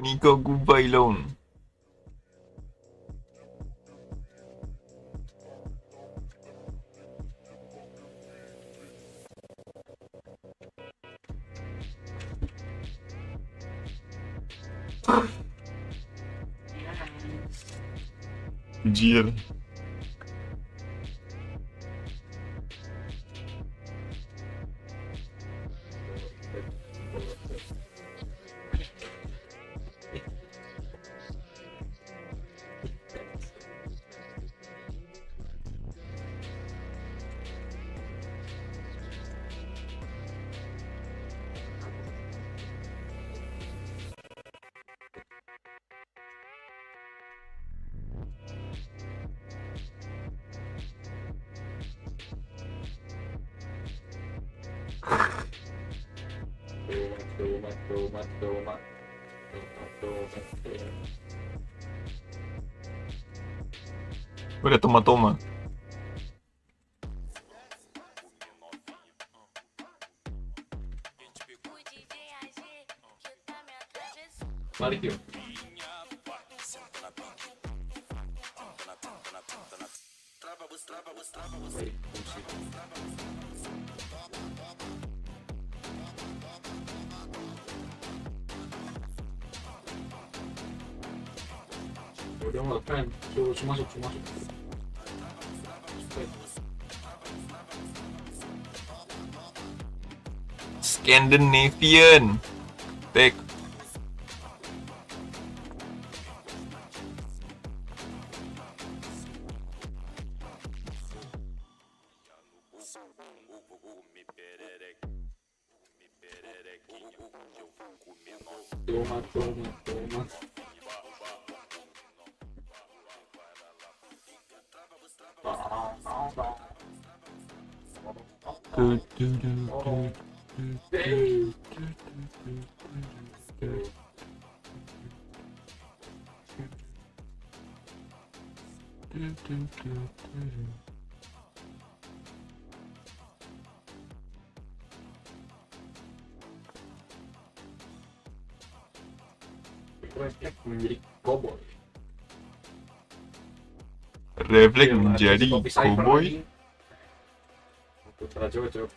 Nikah Gubai Long. Xierra. Udah toma-toma. Balik yuk. Udah makan, suruh masuk. Scandinavian. Take. Toma. Refleks menjadi cowboy. Refleks menjadi cowboy. Putra cocok.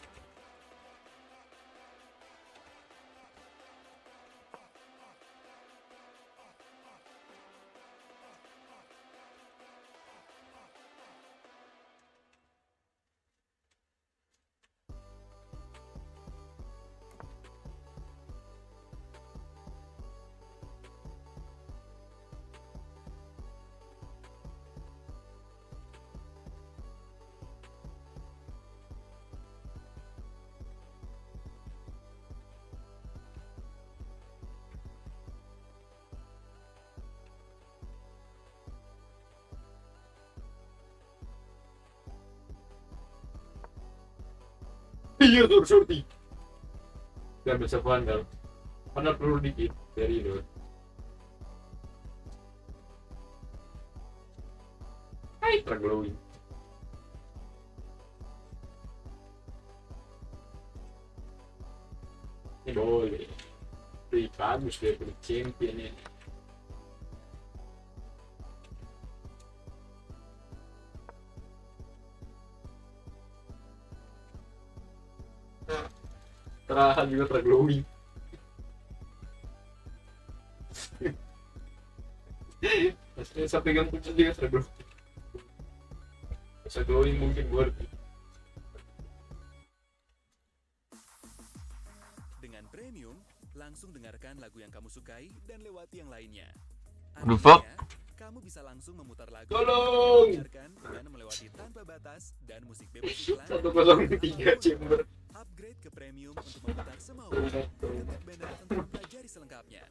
Iya tuh shorty. Gak bisa bandel. Mana perlu dikit dari itu. Hai, terglowing. Ini boleh. Lebih bagus dari champion ini. Terahan juga terglowing. Maksudnya sampai yang puncak juga terglowing. Bisa glowing mungkin buat. Dengan premium, langsung dengarkan lagu yang kamu sukai dan lewati yang lainnya. Aduh, fuck. Kamu bisa langsung memutar lagu Tolong! dengarkan dengan melewati tanpa batas dan musik bebas iklan. 103 chamber. Upgrade ke premium untuk memutar semaumu. Ketik banner untuk pelajari selengkapnya.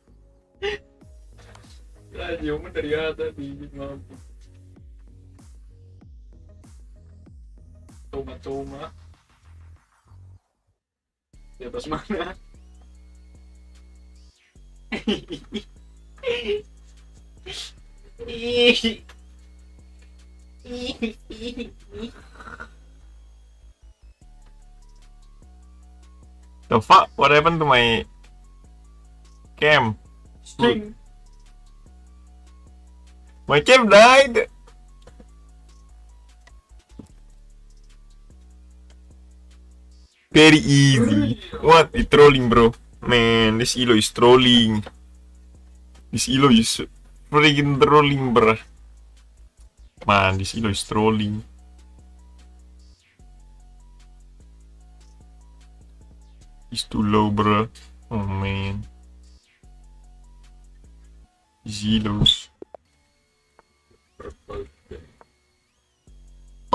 Radio dari atas bibit mampu. Coma. Di atas mana? The fuck? What happened to my cam? Sting. My cam died! Very easy. What? It's trolling, bro. Man, this elo is trolling. This elo is freaking trolling, bro. Man, this elo is trolling. It's too low, bro. Oh man. Zelos.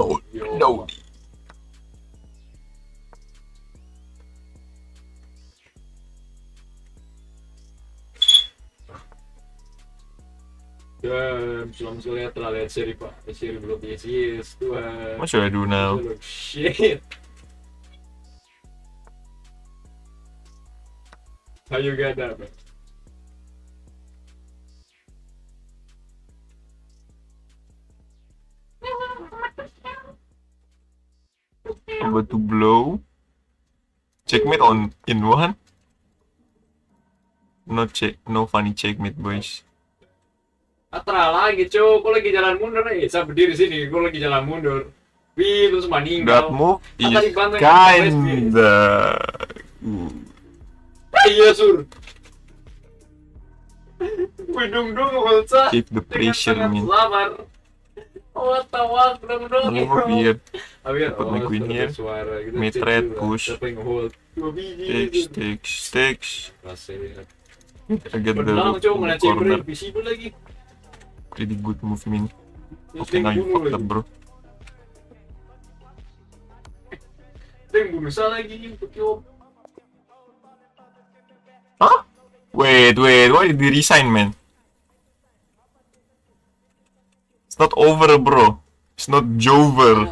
Oh no. Belum lihat lah, lihat seri pak, seri belum yes Tuhan. What should I do now? Shit. How you got that, man? About to blow. Checkmate on in one. No funny checkmate, boys. Atra lagi cuy, kok lagi jalan mundur saya berdiri sini, kok lagi jalan mundur. Wih, terus That meninggal. move is Tadi banteng kinda. Iya sur. Bidung-dung ulsa. Keep the pressure, man. Lamar. What the fuck, dong. Move up here. Abir, Put my queen here. Mid red push. Stakes. I get the Menang cuy, mana corner. chamber visible lagi. Pretty good move, man. Okay, now you fucked up, bro. Yang bunuh salah lagi untuk Huh? Wait, why did we resign, man? It's not over, bro. It's not Jover.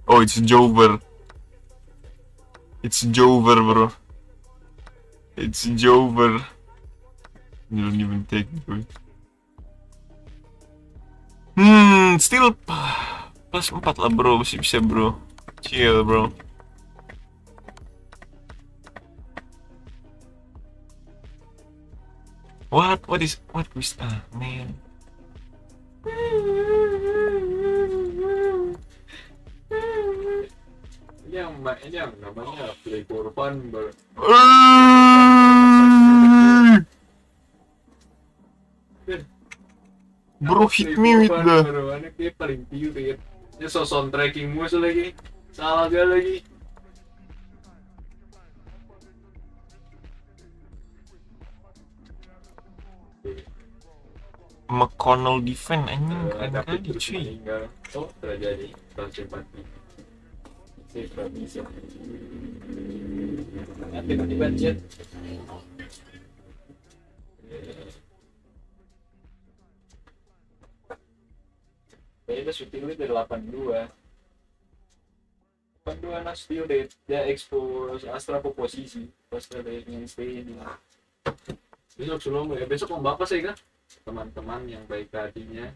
Oh, it's Jover. It's Jover, bro. It's Jover. You don't even take it, bro. Still plus 4 lah, bro. Masih bisa, bro. Chill, bro. What was man? Ini yang namanya play for fun, bro. Bro, hit me with the. Anaknya paling pirit. Ini sound tracking musuh lagi. Salah dia lagi. McConnell defend anjing keren Tapi kali terus cuy. meninggal. Oh, terjadi transfer mati. Save bisa. Tiba-tiba jet. Kayaknya shooting rate dari 82. 82 nah still dia expose Astra ke posisi pas ada yang stay ini. Besok sebelum ya besok mau bapak sih kan teman-teman yang baik hatinya.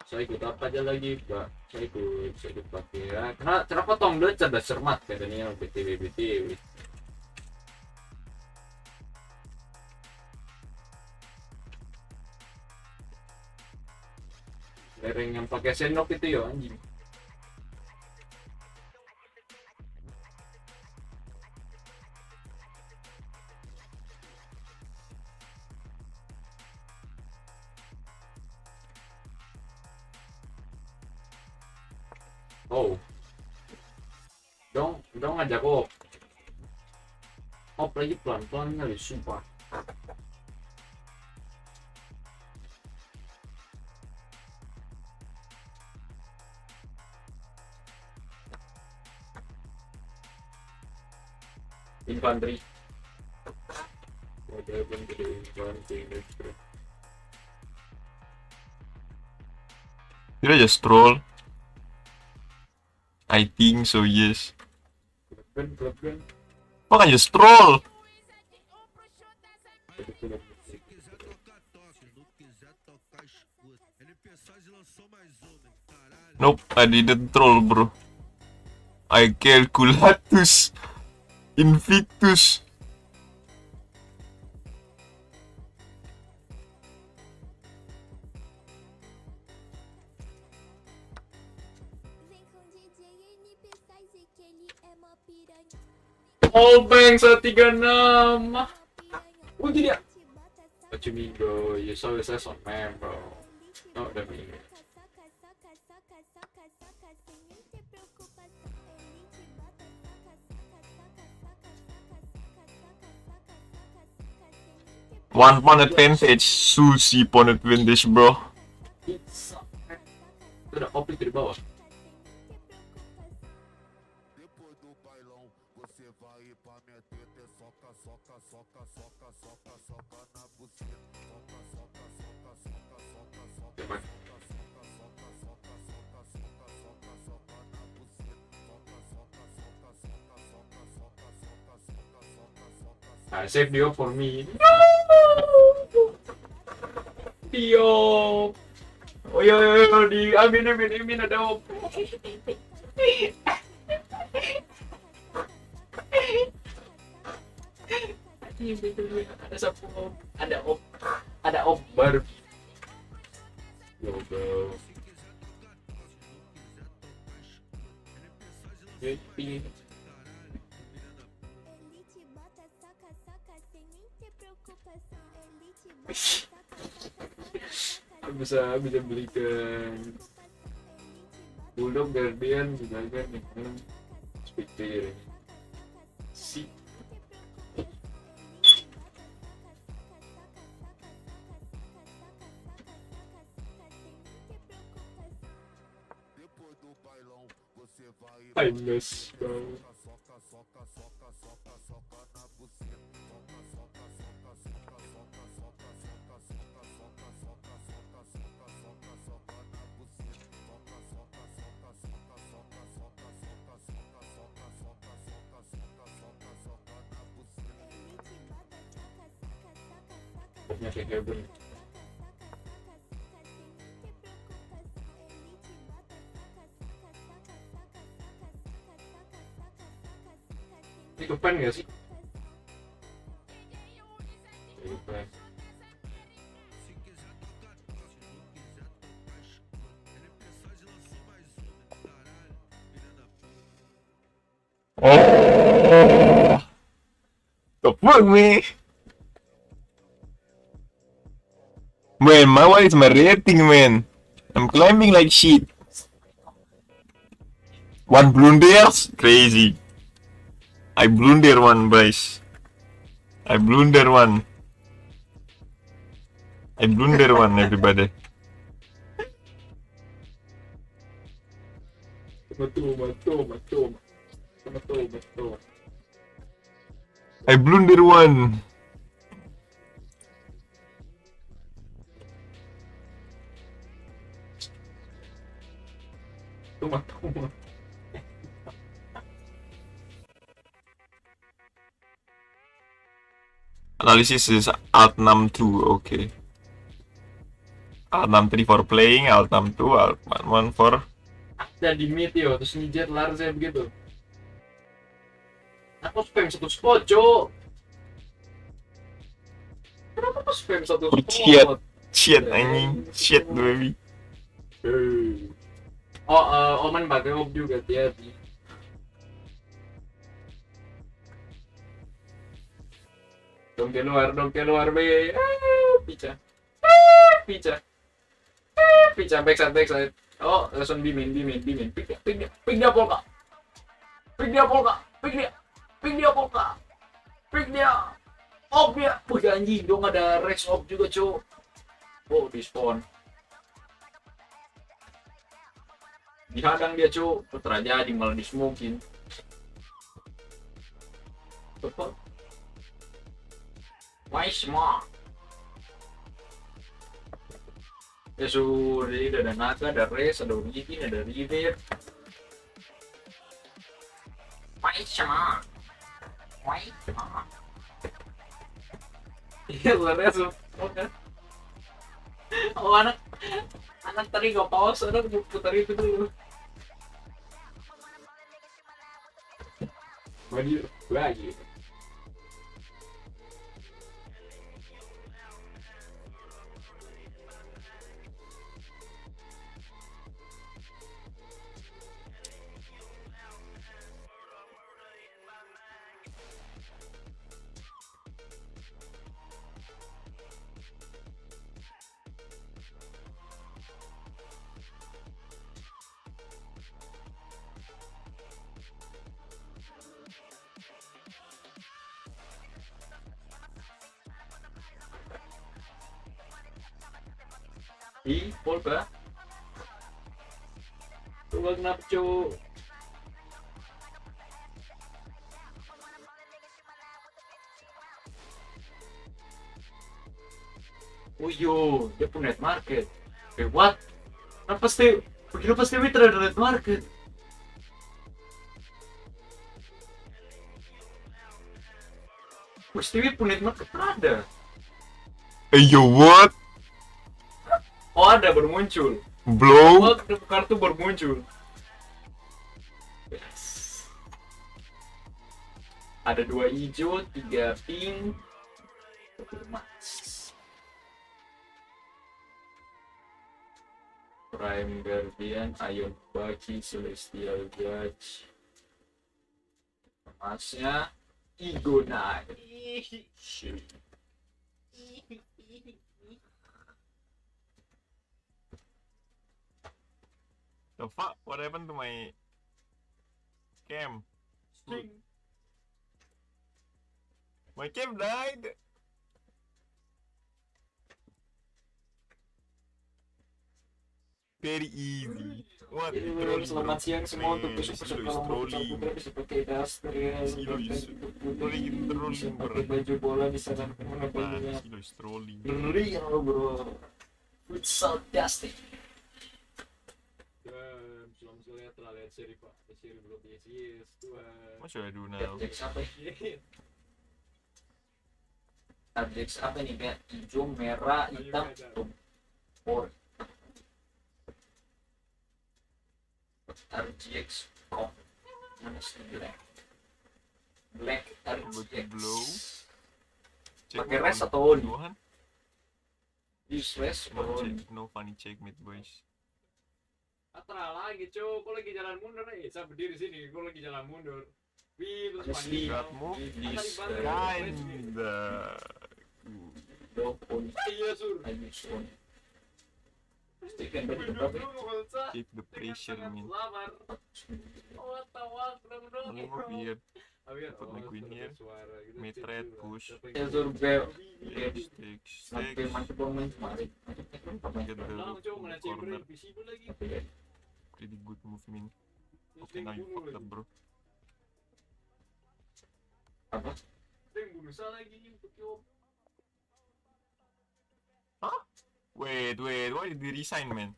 Saya ikut apa aja lagi pak, saya ikut pakai ya karena kenapa tong dia cerdas cermat katanya BTW. Lereng yang pakai sendok itu ya anjing. Oh, dong ngajak op lagi pelan-pelan kali sumpah. infantry. Ada pun gede infantry bro. Did I just troll? I think so, yes. Klub-klub. Fuck, I just troll! Nope, I didn't troll, bro. I calculatus invictus. All bank 136. Oh gini ya. What you mean bro? You saw this on man bro. No, that mean. One point advantage, sushi point advantage, bro. It's itu ada oplik di bawah. I save Dio for me. Dio. Oh yo di amin ada op. Ada sapu op. Ada op baru. Yo bro. Ping. bisa belikan Bulldog Guardian juga kan dengan speeder si timeless bro. Kayak gabung. Ini kepan nggak sih? Kepan. Oh, the fuck me? Man, what is my rating, man? I'm climbing like shit. One blunders? Crazy. I blunder one, guys. I blunder one, everybody. Betul. I blunder one. Toma. Analysis is Alt 62, okay. Alt 63 for playing, Alt 62, Alt 11 for... Dan di mid yo, terus ngejar large begitu. Aku spam satu spot, cok. Kenapa aku spam satu spot? Shit, anjing. Shit, baby. Oman pakai op juga, hati-hati. Dong keluar, be. Pica, backside. Oh, langsung bimin. Pick dia polka. Pick dia. Op dia. Wih anjing, dong ada Rex op juga, cok. Oh, di spawn. Dihadang dia, cok. Terjadi malah di smokin. the fuck? Why smart? Ya sudah, ada naga, ada res, ada origin, ada river. Why smart? Why smart? Iya, luarnya oke. Oh, anak tadi gak pause, anak putar itu dulu. Maju lagi. Ih, Polka. Coba kenapa, cu? Oh yo, dia punya net market. What? Kenapa pasti Witra ada net market? Pasti punya net market ada. Yo, what? Oh, ada baru muncul. Blow? Oh, kartu baru muncul. Yes. Ada 2 hijau, 3 pink, 1 emas. Prime Guardian, Ion Baki, Celestial Judge. Emasnya digunakan. The fuck? What happened to my cam? My cam died. Very easy. What? Selamat siang semua untuk besok-besok kalau putra bisa pakai daster ya. Pakai baju bola bisa dan kemana bajunya. Real bro. Futsal dusting. Setelah telah lihat seri pak, seri belum yes Tuhan. What should I do now? RTX apa? RTX apa nih kayak hijau, merah, hitam, or RTX kok mana sih black RTX Blow. pakai res atau on? Johan? Use res or on? No funny checkmate boys. Atra lagi cuy, kok lagi jalan mundur saya berdiri sini, kok lagi jalan mundur. Wih, terus Honestly, that move is kinda on. Iya sur. Use on. Stick and keep the pressure, man. Oh, tawag dong. Move here. Put my queen here. Mid red push. Ya sur bel. Sticks. Sampai mantep main kemarin. Get the corner. Pretty good move, man. Okay, now you fucked up, bro. Apa? Yang berusaha lagi untuk yo. Huh? Wait, why did we resign, man?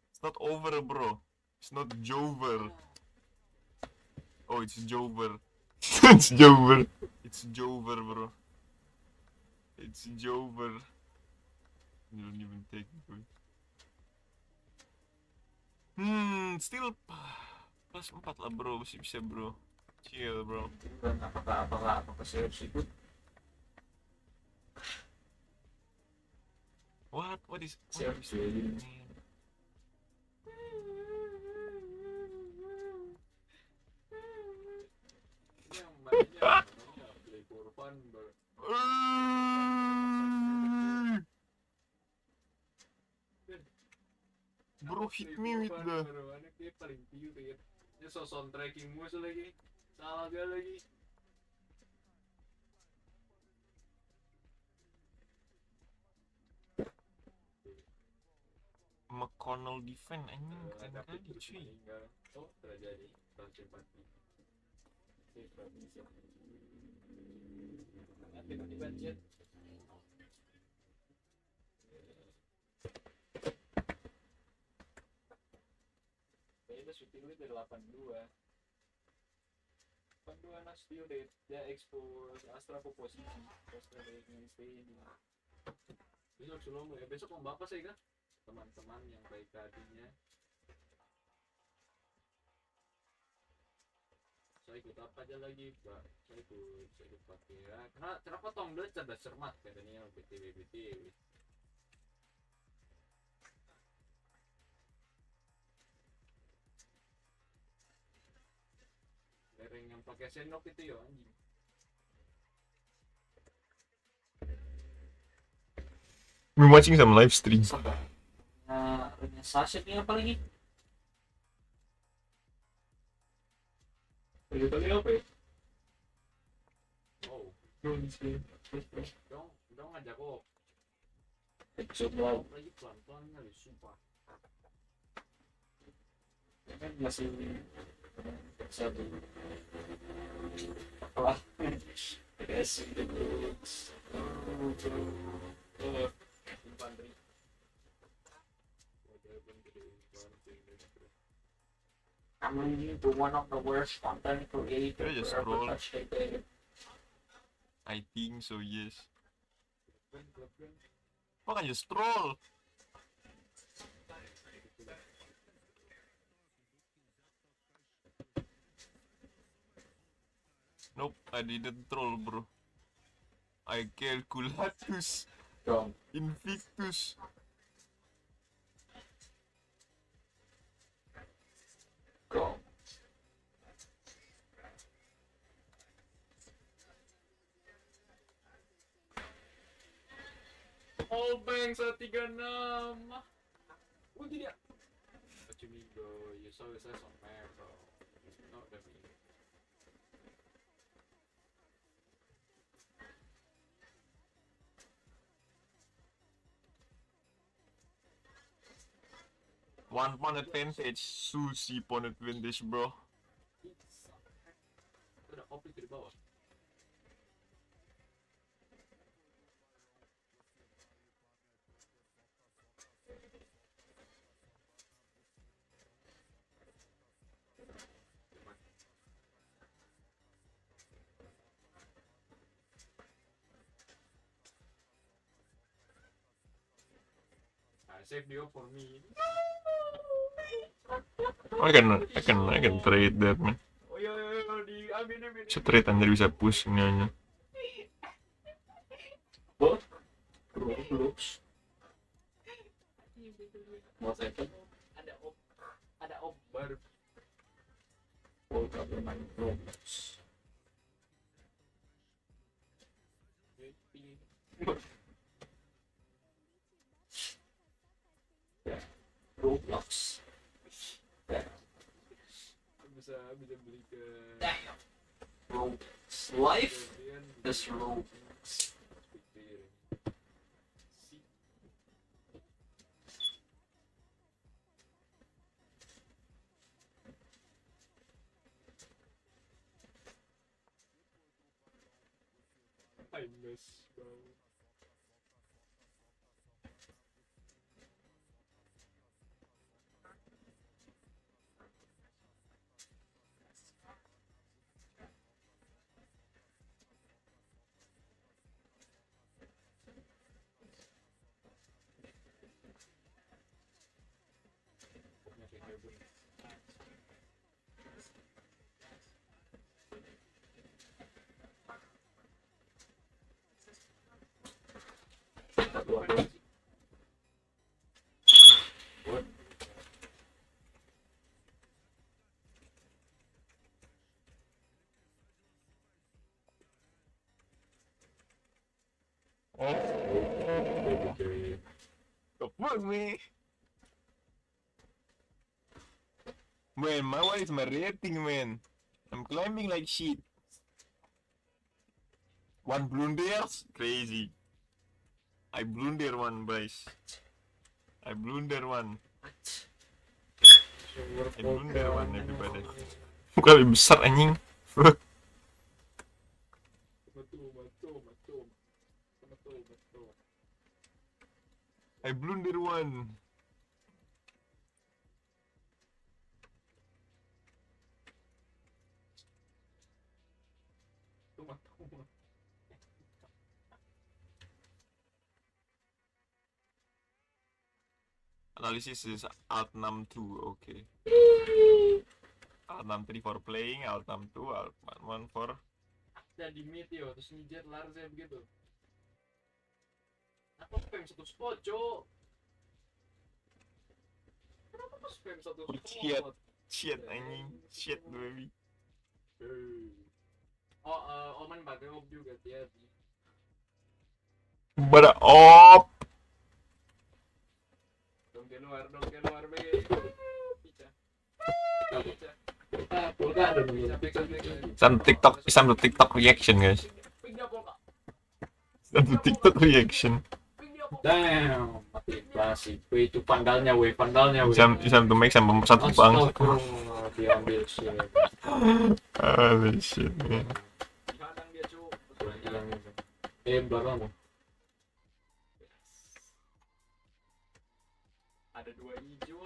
It's not over, bro. It's not Jover. Oh, it's Jover. It's Jover. It's Jover, bro. It's Jover. You don't even take it. Still plus 4 lah, bro. Masih bisa, bro. Chill, bro. Apakah saya harus ikut? What is Siap, this, man? Bro, hit me with the paling tinggi ya. Ini sound tracking musuh lagi. Salah dia lagi. McConnell defense anjing keren kali cuy. Oh, terjadi transempati. Tiba-tiba chat. Kayaknya syuting lu dari 82 next due date dia expose Astra po posisi pas lagi staying besok sulomo ya besok mau bapak saya kan teman-teman yang baik hatinya saya ikut apa aja lagi pak saya ikut pakai ya kenapa tong dia cerdas cermat katanya BTW lereng yang pakai sendok itu ya anjing. I'm watching some live stream. Sachet ini apa lagi? Tadi apa ya? Oh, dong ngajak kok. Coba lagi pelan-pelan kali sumpah. Kan masih satu apa infanteri I'm leading to one of the worst content creators just ever scroll. touched a day. I think so, yes. Why can't you stroll? Nope, I didn't troll, bro. I calculatus Go. invictus. Go. All banks at 36. Oh, dia. What you mean, bro? You saw his ass on map, bro. Not that mean. One point advantage, sushi point advantage, bro. Ada opik di bawah. Save the op for me. I can trade that, man. Oh iya, diambil. Bisa trade anjir, bisa push ini aja. Bot? Looks. Ada op baru. Oh, bermain Rexus. Roblox. Bisa beli ke Roblox. Life is Roblox. I miss, bro. The fuck, me? Man, my one is my rating, man. I'm climbing like shit. One blunders? Crazy. I blunder one, guys. I blunder one. I blunder one, everybody. Muka lebih besar, anjing. Fuck. I blunder one. Analysis is Alt 62, okay. Alt 63 for playing, Alt 62, Alt 1 for... Dan di mid yo, terus ngejar Larze begitu. Apa spam satu spot, Cok? Kenapa kok spam satu spot? Shit, anjing. Shit, baby. Oh, Oman pakai op juga, hati-hati. Pada op. Dong keluar, be. Pica. Polka ada Some TikTok reaction, guys. Some TikTok reaction. Damn, mati klasik. Weh, itu pandalnya, weh. Some to make some satu bang. Diambil shit. Holy shit, man. Belakang. Ada dua hijau.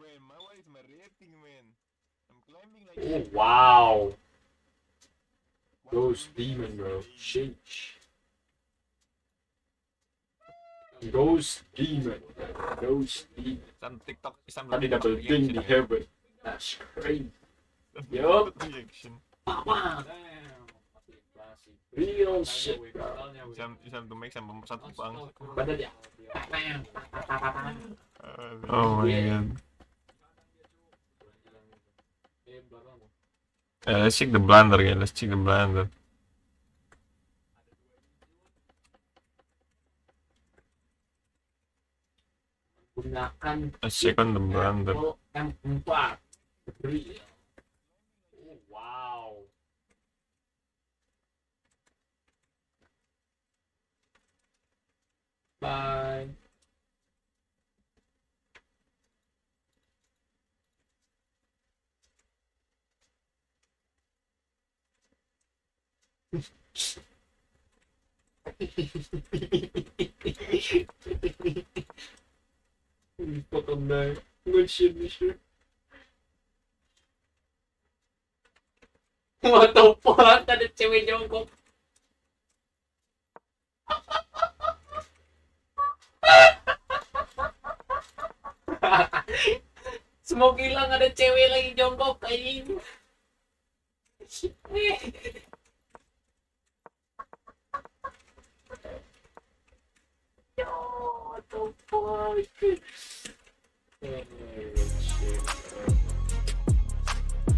Man, what is my rating, man? I'm climbing like. Oh wow. Ghost demon, bro. Sheesh. Ghost demon. Some TikTok, Tadi double ding di heaven. That's crazy. Yup. reaction. Damn. Real shit, bro. Some to make some satu bang. Pada dia. Oh my god. Let's check the blender, guys. Let's check the blender. Gunakan Let's check on the blender. M4. Real. Oh, wow. Bye. Potong na. Shit. What the fuck? Ada cewek jongkok. Smoke hilang, ada cewek lagi jongkok anjing. Yo, what the fuck?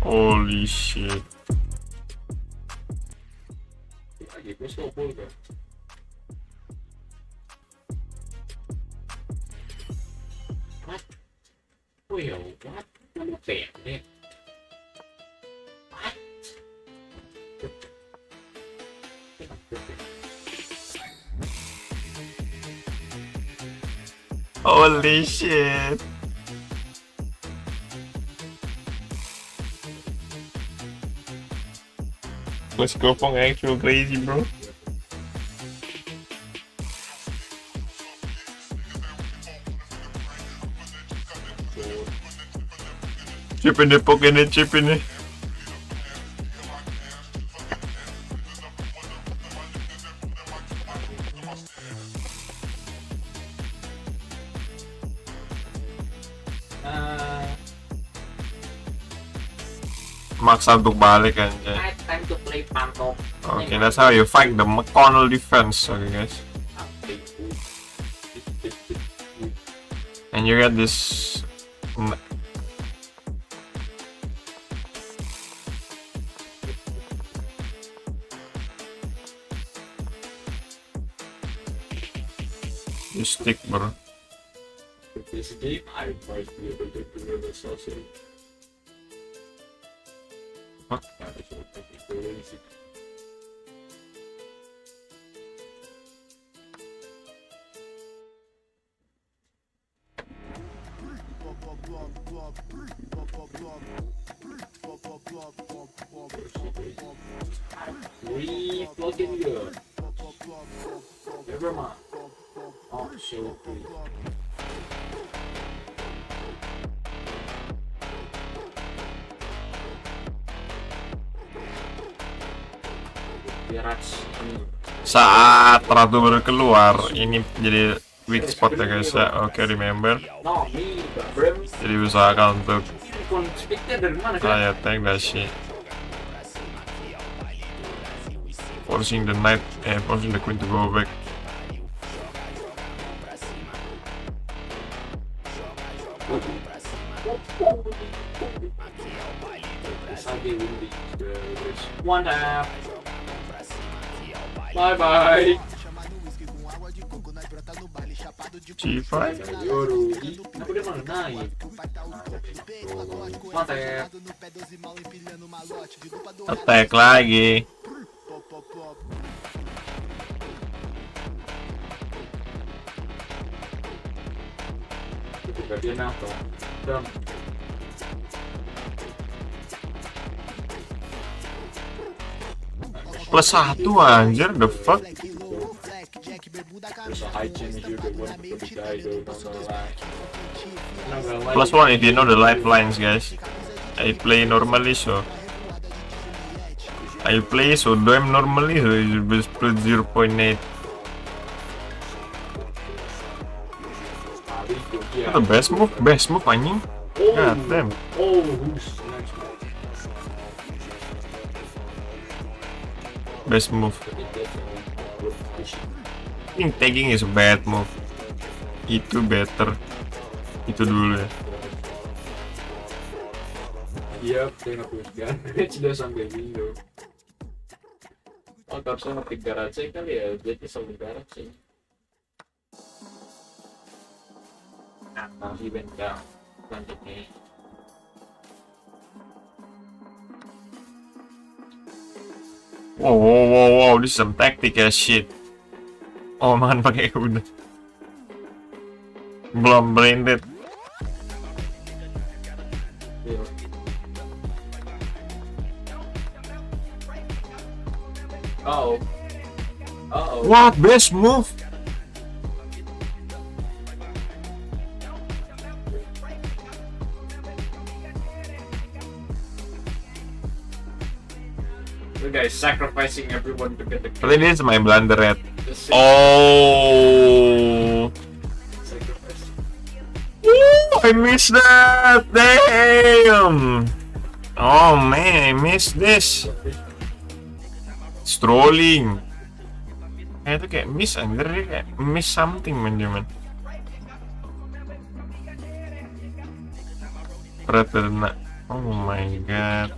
Holy shit. Lagi gue snowball kan. What? Well, what? Ano pwede? What? Holy shit. Let's go for actual crazy, bro. Chip in it, poking it, chip in it. Maksa untuk balik aja. Time to play pantok. Okay, that's how you fight the McConnell defense. Okay, guys. And you get this. You stick, bro. This game, I might be able to do the sausage. What? Wih, floating good. Never mind. Oh, so good. Saat ratu baru keluar, ini jadi weak spot ya guys ya. Oke, remember. No, me, Brim. Jadi usahakan untuk Speaknya dari mana sih? saya tank that shit. Forcing the knight and forcing the queen to go back. One tap. Bye bye. C5 Aku dia malah naik. One tap. attack lagi. Ketika dia nafas. Dan Plus 1 anjir, the fuck. there's a high chance you're the one to be died or not gonna lie. Plus 1 if you know the lifelines guys. I play normally so damn normally so you will split 0.8. The best move anjing. God damn. Oh, who's next? Best move. I think tagging is a bad move. Itu better. Itu dulu ya. Yep, dia ngapuskan. Sudah sampai window. Oh, harusnya ngetik garage kali ya, jadi selalu garage. Nah, masih benda selanjutnya. Wow, this is some tactical shit. Oh man, pakai kuda. Belum blinded. Oh. What best move? The guy sacrificing everyone to get the But this is my blunder red. The Oh. sacrifice. Ooh, I missed that. Damn. Oh man, I missed this. Strolling. Itu kayak miss anjir, dia kayak miss something man cuman. Preterna. Oh my god.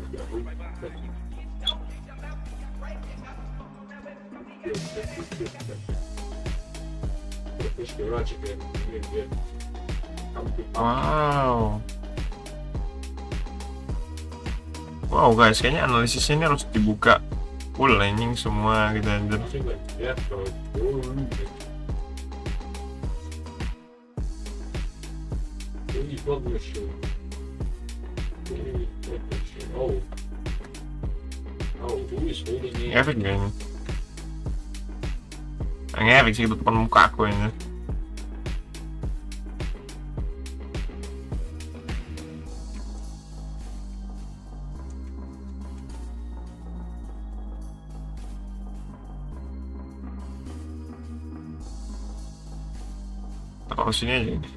Wow. Wow guys, kayaknya analisisnya ini harus dibuka full anjing semua gitu anjir. Efek gak ini? Ngefek sih itu depan muka aku ini. Taruh sini aja ini.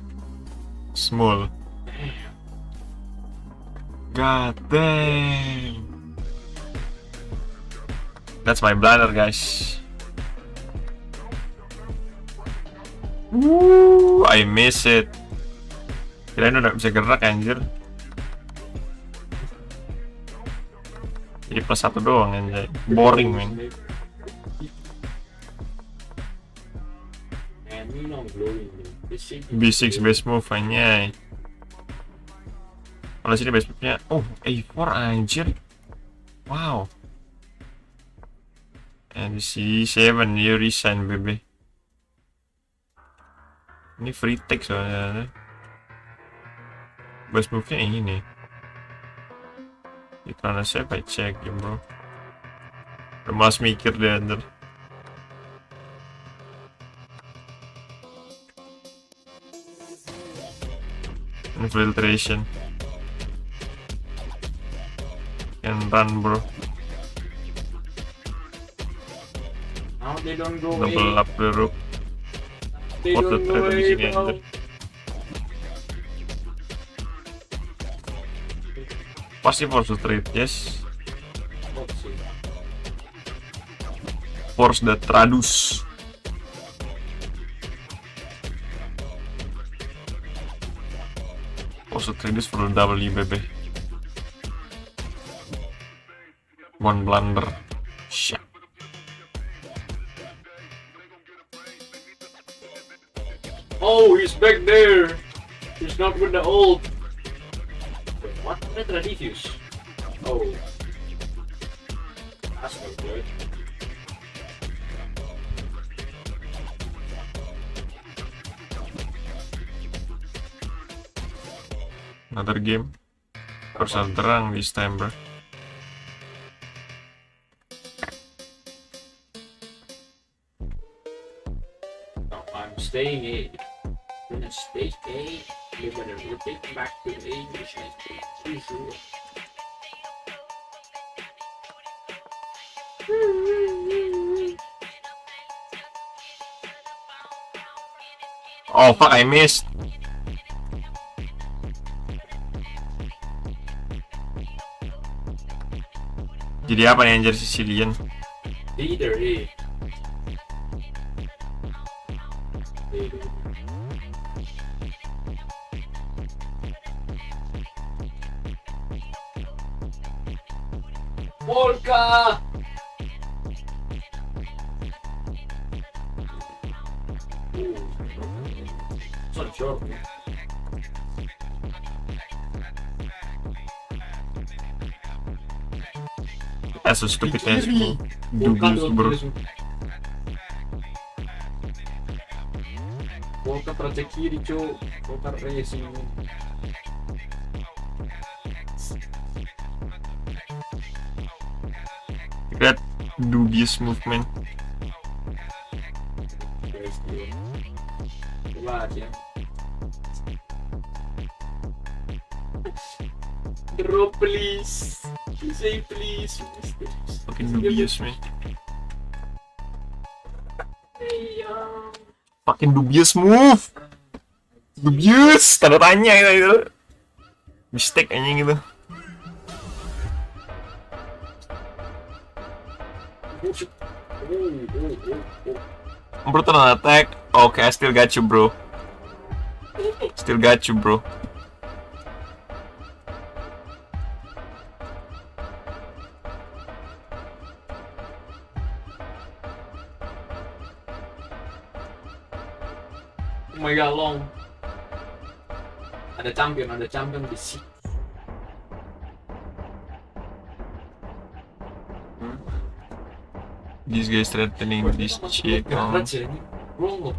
Small. God damn. That's my blunder guys. Woo, I miss it. Kirain udah bisa gerak anjir. Jadi plus 1 doang anjay. Boring man. B6 base move anjay. Kalau sini base move-nya A4 anjir. Wow. And C7 you resign baby. Ini free take soalnya. Best move-nya yang ini. Karena saya cek ya bro. Udah malas mikir deh anjir. Infiltration. Can run bro. Now they don't go Double away. up the roof. They What the don't go threat di away, sini bro. anjir. Pasti force the trade, yes. Force the Tradus. Force the Tradus for the W, baby. One blunder. Shit. Oh, he's back there. He's not with the ult. What? Retra diffuse. Oh. That's no good. Another game. Harus terang this time, bro. No, I'm staying A. Gonna stay A. You're gonna rotate back to A. Which is sure. Oh fuck, I missed. Jadi apa nih anjir Sicilian? Leader A. Polka! Sono short. That's a stupid ass move. Dubious, bro. Polka trace kiri, cu. Polka racing. That dubious movement. Coba aja. Drop please. Say please. Fucking dubious, man. Fucking dubious move. Dubious. Tanda tanya gitu. Mistake aja gitu. Bro, turn attack. Okay, I still got you, bro. Still got you, bro. Oh my god, long. Ada champion di sini. This guy threatening this chick. Oh. Long,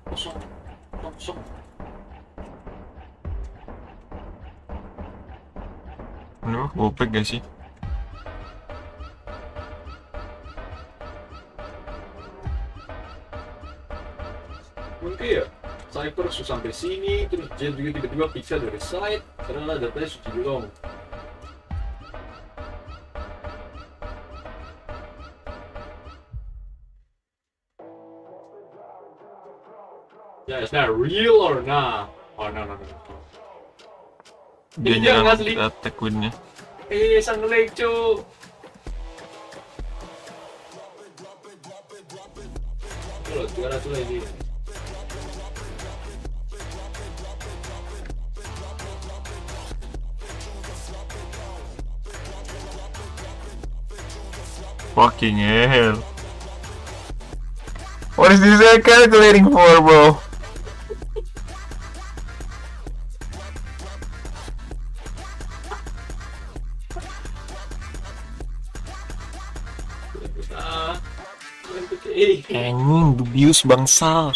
kosong. Ano, opek gak sih? Mungkin ya, Cypher sampai sini, terus dia juga tiba-tiba pixel dari side, karena datanya suci long. Yeah, is that real or not? Oh no. Dia Iya, nyerang asli. attack win-nya. Sang leg, cu. Loh, juara tuh lagi. Fucking hell. What is this guy calculating for, bro? Anjing, dubious bangsal.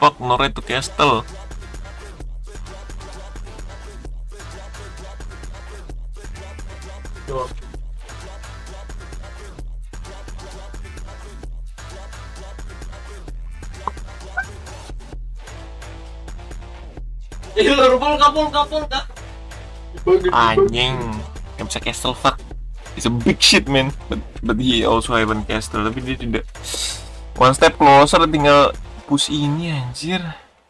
fuck, no right to castle. Tuh. Kapul kak. Anjing, gak bisa castle, fuck. It's a big shit man, but he also haven't castle, tapi dia tidak. One step closer, tinggal push ini anjir.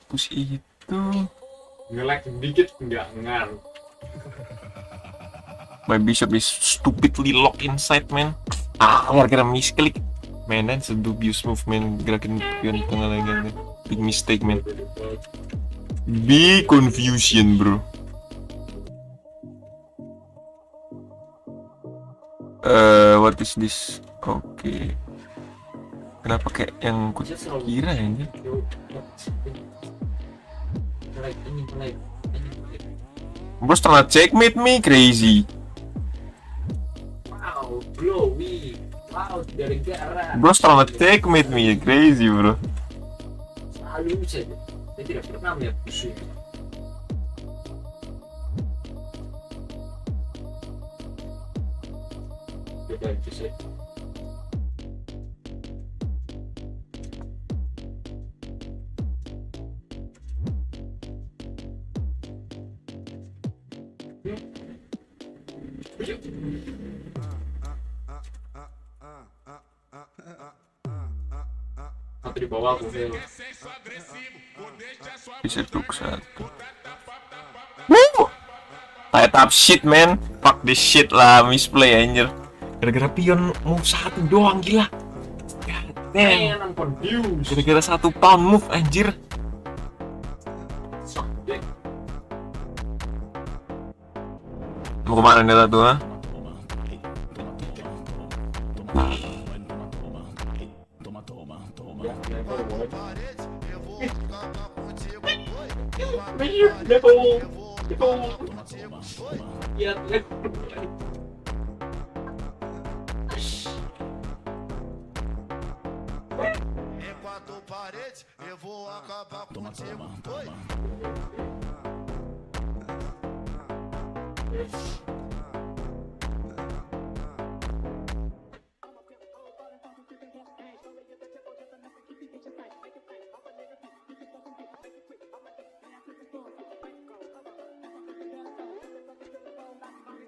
Push itu. Nge-lag dikit nggak ngar. My bishop is stupidly locked inside man. Gara-gara misklik. Man, that's a dubious move man. Gerakin pion tengah lagi. Big mistake man. Big confusion bro. What is this? Oke. Kenapa kayak yang ku kira ya ini? Bro setelah checkmate me crazy. Wow, glowy. Wow, dari Xierra. Bro setelah checkmate me crazy bro. Selalu saja. Saya tidak pernah melihat pusing. Coba itu sih. Atau di bawah aku fail. Bisa tuk satu. Woo! Tight up shit man. Fuck this shit lah, misplay anjir. Gara-gara pion move satu doang gila. God damn. I'm confused. Gara-gara 1 pound move anjir. Mau kemana nih tuh ha?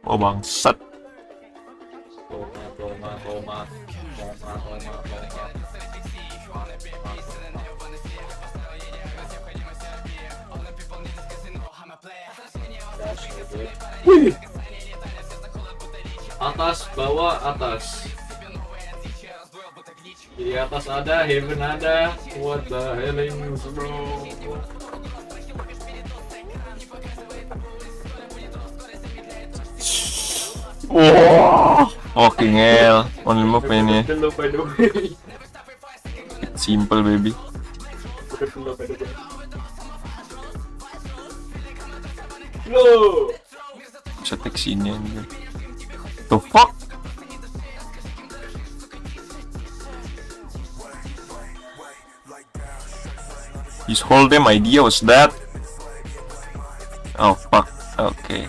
Oh bangsat. Wih. Atas, bawah, atas. Di atas ada, heaven ada. What the hell bro? Wah, oke ngel, only move ini. Simple baby. Loh. Bisa take sini aja. The fuck? His whole damn idea was that. Oh fuck. Okay.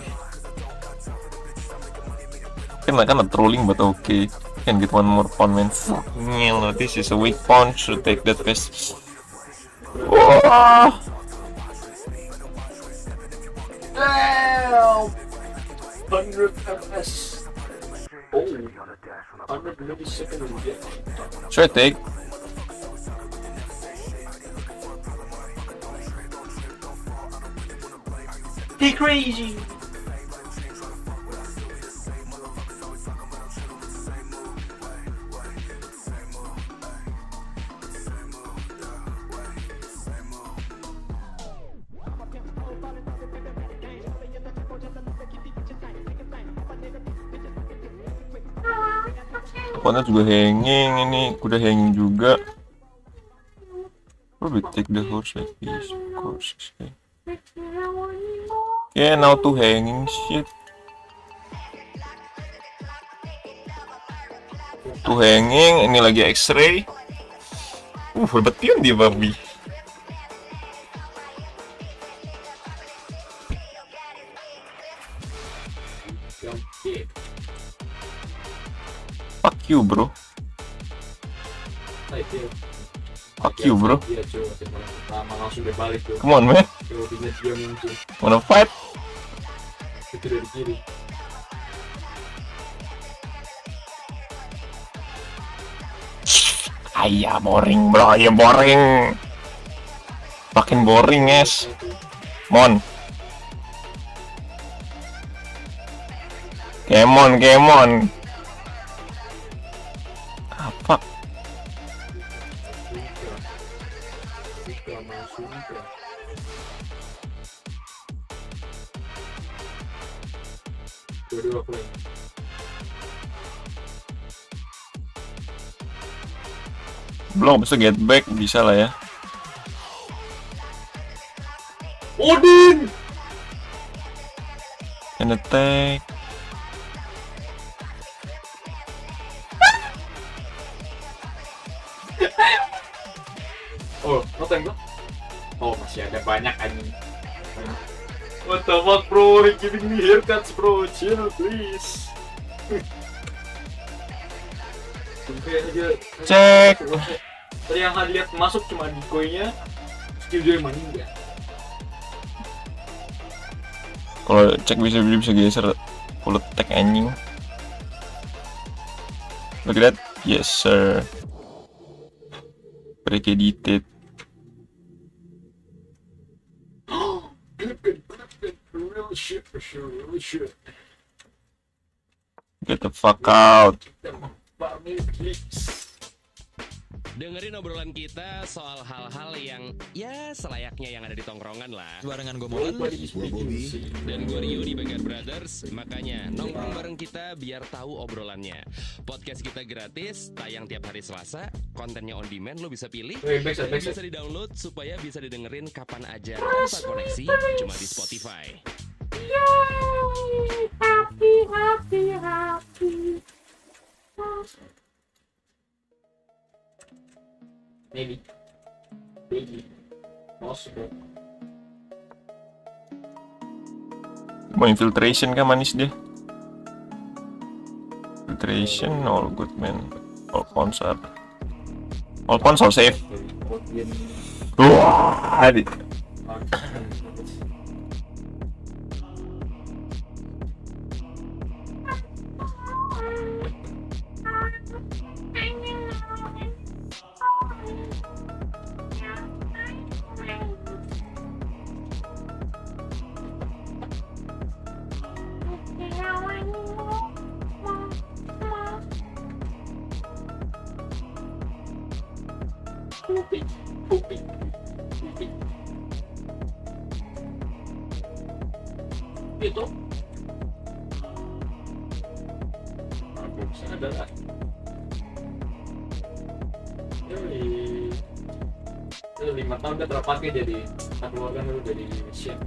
Kind of trolling, but okay. Can get one more pawn, man. Fuck, no, this is a weak pawn. Should take that fast. Oh. Damn! 100 FPS. Oh, 100 milliseconds. Should I take? He crazy. Pawnnya juga hanging, ini kuda hanging juga. Probably take the horse like this, of course. Okay, now to hanging shit. To hanging, ini lagi X-ray. Hebat pion dia babi. you bro. Fuck you bro. Iya cuy, pertama langsung dia balik tuh. Come on man. Coba dia muncul. Wanna fight? Itu dari kiri. Ayah boring bro, ya boring. Makin boring guys. Mon. Kemon. Apa? Dua-dua play. Belum bisa get back, bisa lah ya. Odin! Can attack. Oh, nonton gua? Oh, masih ada banyak anjing. What the fuck bro, he giving me haircuts bro, chill please. Cek. Tadi yang lihat masuk cuma decoy-nya, skill dia meninggal. Kalau cek bisa geser full attack anjing. Look at that. Yes sir. Predicated. Real shit for sure, real shit. Get the fuck out. Dengerin obrolan kita soal hal-hal yang ya selayaknya yang ada di tongkrongan lah. Barengan gue Mornin, gue Bobby. Dan gue Rio di Banggar Brothers. Makanya nongkrong bareng kita biar tahu obrolannya. Podcast kita gratis, tayang tiap hari Selasa. Kontennya on demand, lo bisa pilih. Dan bisa di-download supaya bisa didengerin kapan aja tanpa koneksi, cuma di Spotify. Happy. Maybe. Possible. Mau infiltration kan manis dia. Infiltration all good man. All console safe. Wah, adik. Itu saya adalah Yoi. Itu 5 tahun udah terpakai jadi kita keluarkan dulu dari shit.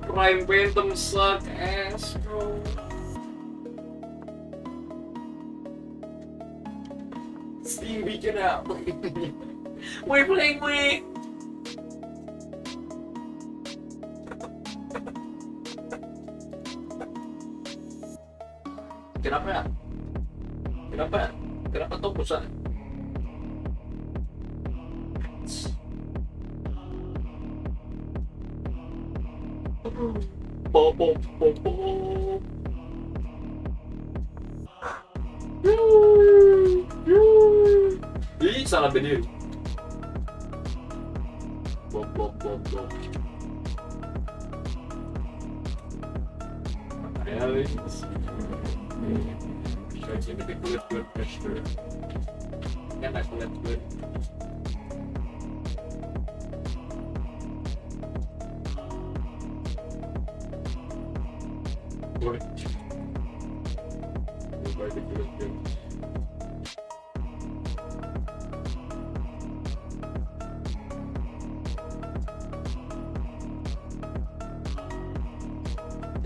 Prime Phantom suck ass bro. Steam bikin apa? We're playing with. Kenapa ya? Kenapa tuh pusat? Pop. Ih, salah berdiri. Pop. Realistis. Bisa jadi kulit pressure. Enak kulit. Boleh.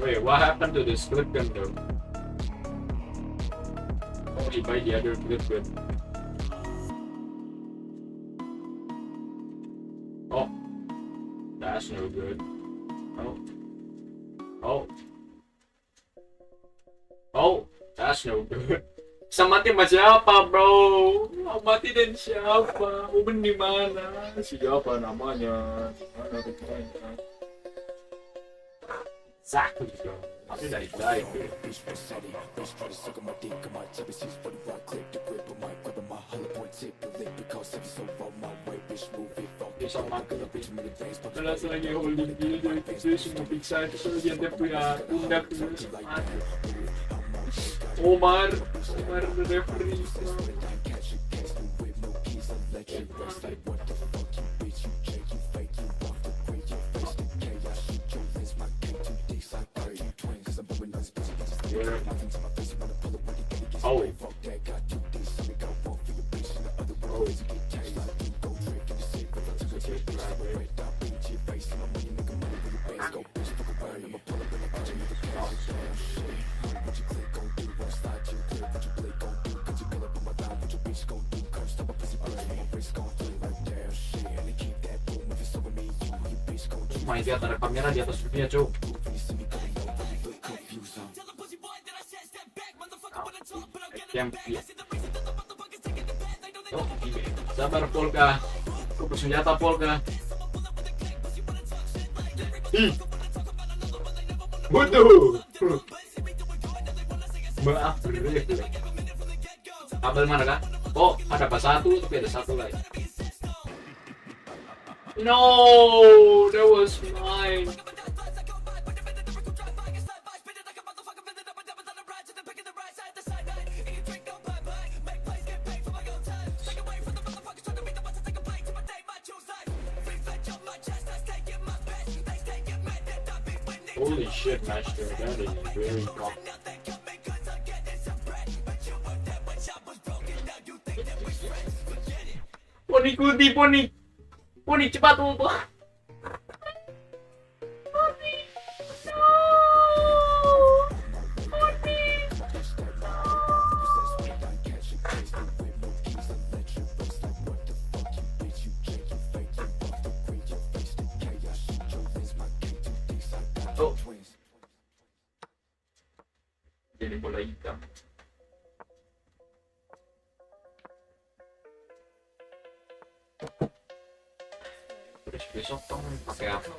Wait, what happened to the split gun though? Oh, he buy the other split gun. Oh, That's no good. Oh, that's no good. Sama mati sama siapa, bro? Mau mati dan siapa? Uben di mana? Siapa namanya? Mana rupanya? Exactly, bro. Aku dari baik, bro. Besok makan lebih. Kalau lagi holding deal dari position mau pizza itu dia punya pundak terus. Omar the referee. Oh. Main di atas kamera di atas dunia, cok. Sabar Polka, aku bersenjata Polka. Waduh. Maaf, kabel mana kah? Oh, ada pas satu, tapi ada satu lagi. No, that was mine. Holy shit, Master, that is very cool. Poni kuti, Poni cepat ultu. Poni, no. Poni. Oh. Jadi bola hitam. Besok dong pakai apa?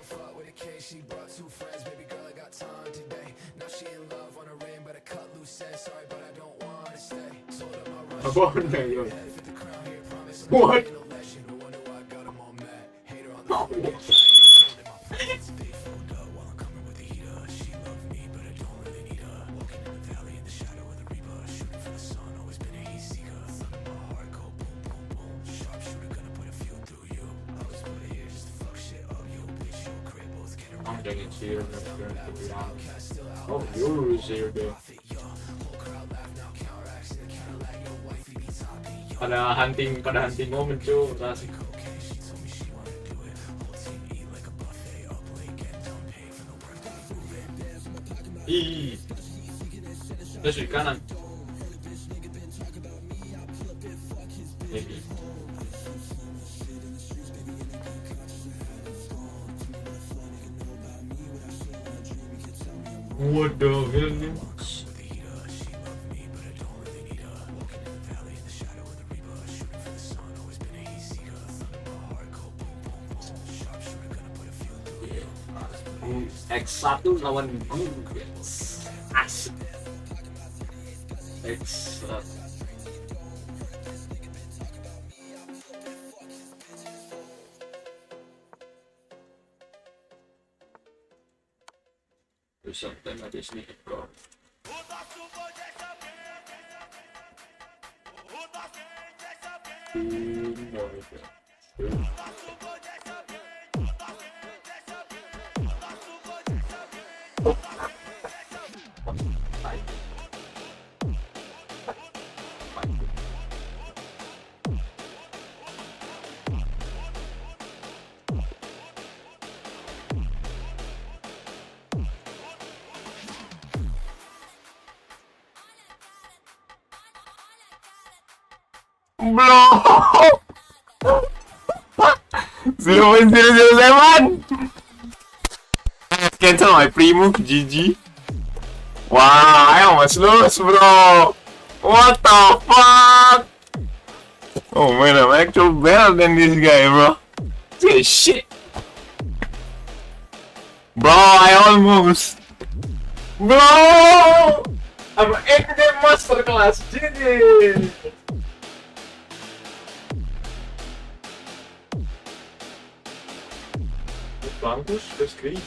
Abang ya. What? I'm thinking Xierra to be honest. Oh, you're Xierra. Pada hunting momen cuy, asik. Ih, terus di kanan. Maybe. What the hell? X1 lawan X. Asik. X. Something I just need to go. Bro, 0.007. cancel my pre-move, GG. Wow, I almost lose, bro. What the fuck? Oh man, I'm actually better than this guy, bro. This guy is shit. Bro, I almost. Bro! I'm an 8-day masterclass, GG. Blankus, that's crazy.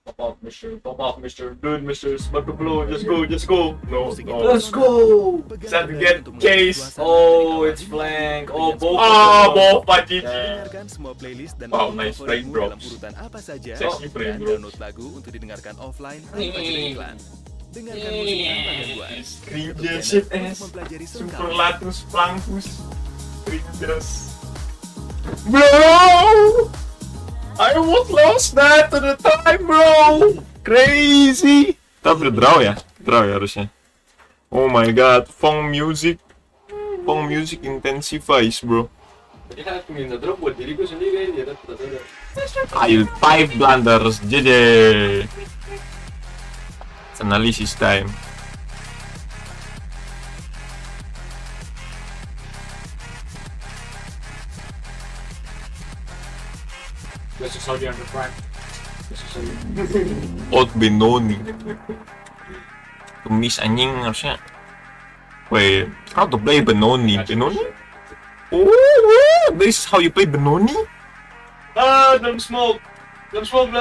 Pop up, Mister. Dude, Mister, about to blow. Just go. No. Let's go! Set to get case. Oh, it's flank. Oh, both. Bopa GG. Dengarkan semua playlist dan Wow, album nice favorit frame drops. dalam urutan apa saja, Sexy frame dan drops. download lagu untuk didengarkan offline tanpa jeda iklan. Dengarkan musik tanpa gangguan. Cringe shit Untuk ass. mempelajari Super selengkapnya. latus Blankus. Cringe. Bro! I almost lost that to the time, bro! Crazy! Tapi draw ya harusnya. Oh my god, Fong music intensifies, bro. Ya, aku minta drop buat diriku sendiri aja. Ayo 5 blunders, JJ. It's analysis time. This is how you understand. Old Benoni. Tumis anjing harusnya. Wait, how to play Benoni? Benoni? Oh, this is how you play Benoni? Ah, don't smoke. Don't smoke.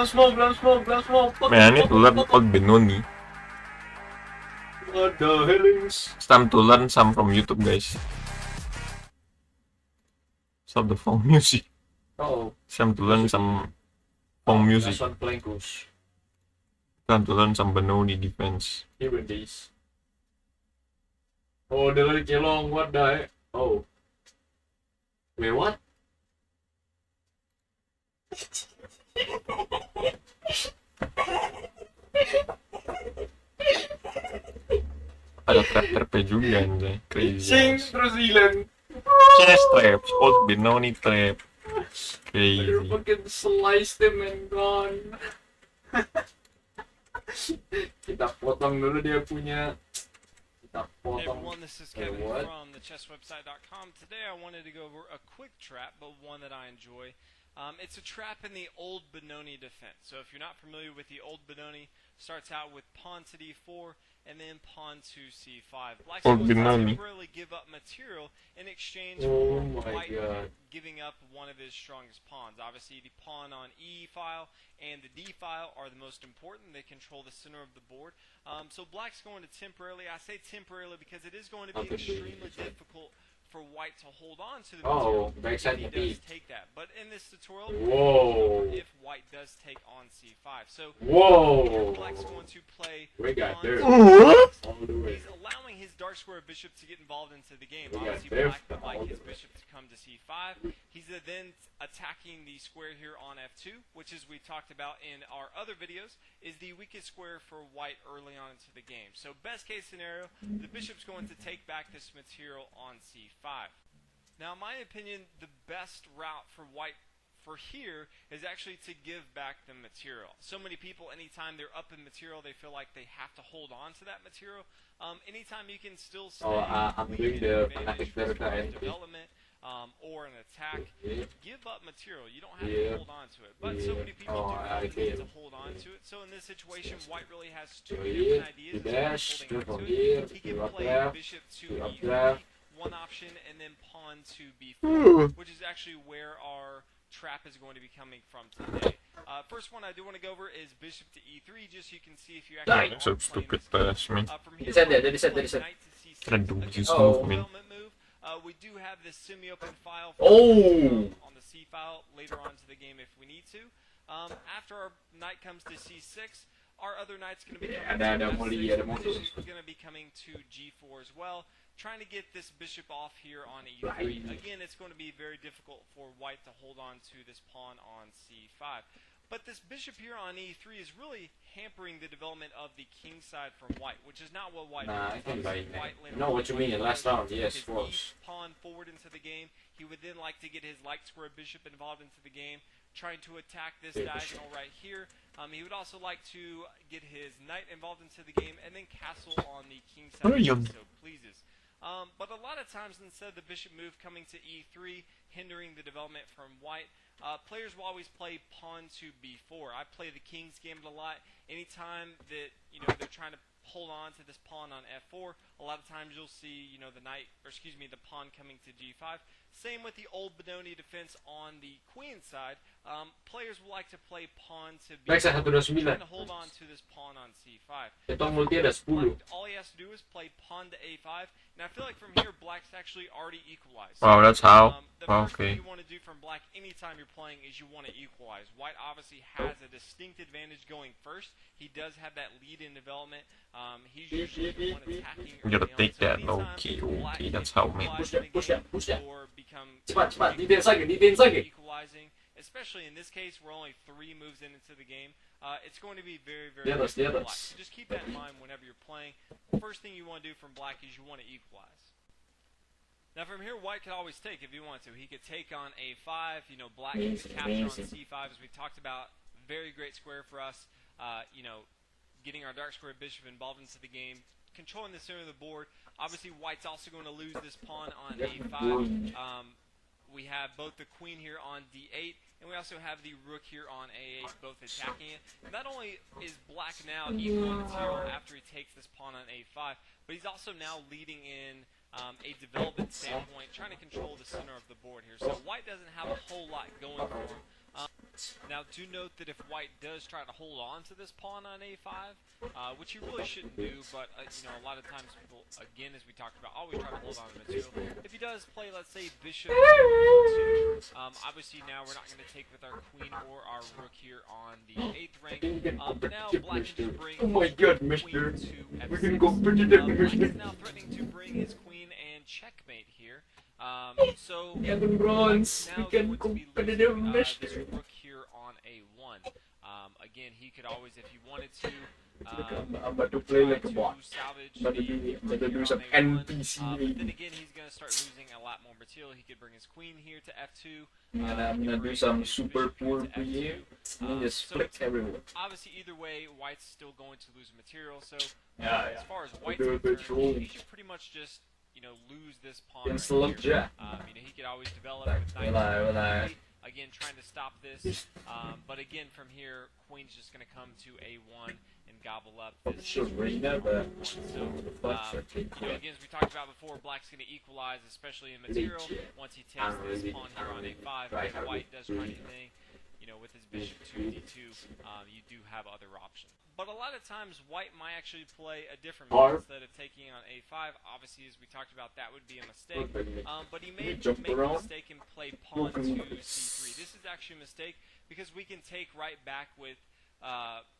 Man, I need to learn Old Benoni. What the hell is? It's time to learn some from YouTube, guys. Stop the phone music. Oh, It's time to learn some phone music. that's one Plankus. Time to learn some Benoni defense. Here it is. Oh, the lyric long. What the heck? Oh. Wait, what? Ada trap juga anjay. Crazy. Sing terus hilang. Chest traps, Old Benoni trap. Crazy. Fucking sliced him and gone. Kita potong dulu dia punya. Kita Hey potong. everyone, this is Wait, Kevin what? from thechesswebsite.com. Today I wanted to go over a quick trap, but one that I enjoy. It's a trap in the old Benoni defense. So if you're not familiar with the old Benoni, starts out with pawn to d4 and then pawn to c5. Black's Old going to Benoni. temporarily give up material in exchange Oh for my white God. giving up one of his strongest pawns. Obviously, the pawn on e file and the d file are the most important. They control the center of the board. So black's going to temporarily, I say temporarily because it is going to be extremely difficult for white to hold on to the Oh, material backside if he the does beat. take that. But in this tutorial, Whoa. if white does take on c5. So Whoa. here black's going to play We got pawn there. to What? All the way. He's allowing his dark square bishop to get involved into the game. We got Obviously, there black would all like the his way. bishop to come to c5. He's then attacking the square here on f2, which, as we talked about in our other videos, is the weakest square for white early on into the game. So best case scenario, the bishop's going to take back this material on c5. Now, in my opinion, the best route for white for here is actually to give back the material. So many people, anytime they're up in material, they feel like they have to hold on to that material. Anytime you can still stay I'm doing lead the advantage fanatic for vertical sort of entry. development or an attack, Yeah. give up material. You don't have Yeah. to hold on to it. But so many people Oh, do I feel the need get to it. hold on to it. So in this situation, white really has two So different here, ideas you as far as dash, holding do on from to here, it. He can do up play left, bishop to do up e3, left. one option, and then pawn to b4, which is actually where our trap is going to be coming from today. First one I do want to go over is bishop to e3, just so you can see if you actually Dang. are So playing stupid this game. pass, man. From here, They said that, white they said will that, play they said- knight to c6 Trying to against use the movement. development move. We do have this semi-open file Oh! on the c file later on to the game if we need to. After our knight comes to c6, our other knight's going to be coming ada to muli, f6, ada which motor. is going to be coming to g4 as well, trying to get this bishop off here on e3. Right. Again, it's going to be very difficult for white to hold on to this pawn on c5. But this bishop here on e3 is really hampering the development of the king side from white, which is not what white Nah, I wants. can buy Obviously, it. white later Know on what you would mean, like last to round, get yes, his of course. e pawn forward into the game. He would then like to get his light square bishop involved into the game, trying to attack this diagonal right here. He would also like to get his knight involved into the game and then castle on the king side if he so pleases. But a lot of times, instead of the bishop move coming to e3, hindering the development from white, players will always play pawn to b4. I play the king's gambit a lot. Anytime that they're trying to hold on to this pawn on f4, a lot of times you'll see the pawn coming to g5. Same with the old Benoni defense on the queen side. Players will like to play pawn to b4, trying to hold on to this pawn on c5. All he has to do is play pawn to a5, and I feel like from here black's actually already equalized. Wow, that's how. The first thing you want to do from black anytime you're playing is you want to equalize. White obviously has a distinct advantage going first. He does have that lead in development. He's usually the one attacking You gotta early take on. that. So Okay, that's how, man. or become equalizing, especially in this case we're only 3 moves into the game. It's going to be very, very relaxed. So just keep that in mind whenever you're playing. First thing you want to do from black is you want to equalize. Now from here, white could always take if he wanted to. He could take on a5. Black can capture on c5 as we talked about. Very great square for us. Getting our dark square bishop involved into the game, controlling the center of the board. Obviously, white's also going to lose this pawn on a5. We have both the queen here on d8, and we also have the rook here on a8, both attacking it. Not only is black now equal material after he takes this pawn on a5, but he's also now leading in a development standpoint, trying to control the center of the board here. So white doesn't have a whole lot going for him. Now, do note that if white does try to hold on to this pawn on a5, which he really shouldn't do, but a lot of times people, again, as we talked about, always try to hold on to material. If he does play, let's say, bishop to e2, obviously now we're not going to take with our queen or our rook here on the 8th rank. But now black can just bring his queen to f6. Black is now threatening to bring his queen and checkmate here. So now going to be losing this rook here on a1. Again, he could always, if he wanted to, salvage the rook here on a1. But then again, he's going to start losing a lot more material. He could bring his queen here to f2. I'm gonna do some super poor just flick everywhere. Obviously, either way, white's still going to lose material. So as far as white's concerned, he should pretty much just lose this pawn right here. He could always develop with knight. Again, trying to stop this. But again, from here, queen's just going to come to a1 and gobble up this. So, again, as we talked about before, black's going to equalize, especially in material, once he takes this pawn here on a5. If white does try anything, with his bishop to d2, you do have other options. But a lot of times, white might actually play a different move instead of taking on a5. Obviously, as we talked about, that would be a mistake. But he may make a mistake and play pawn to c3. This is actually a mistake because we can take right back with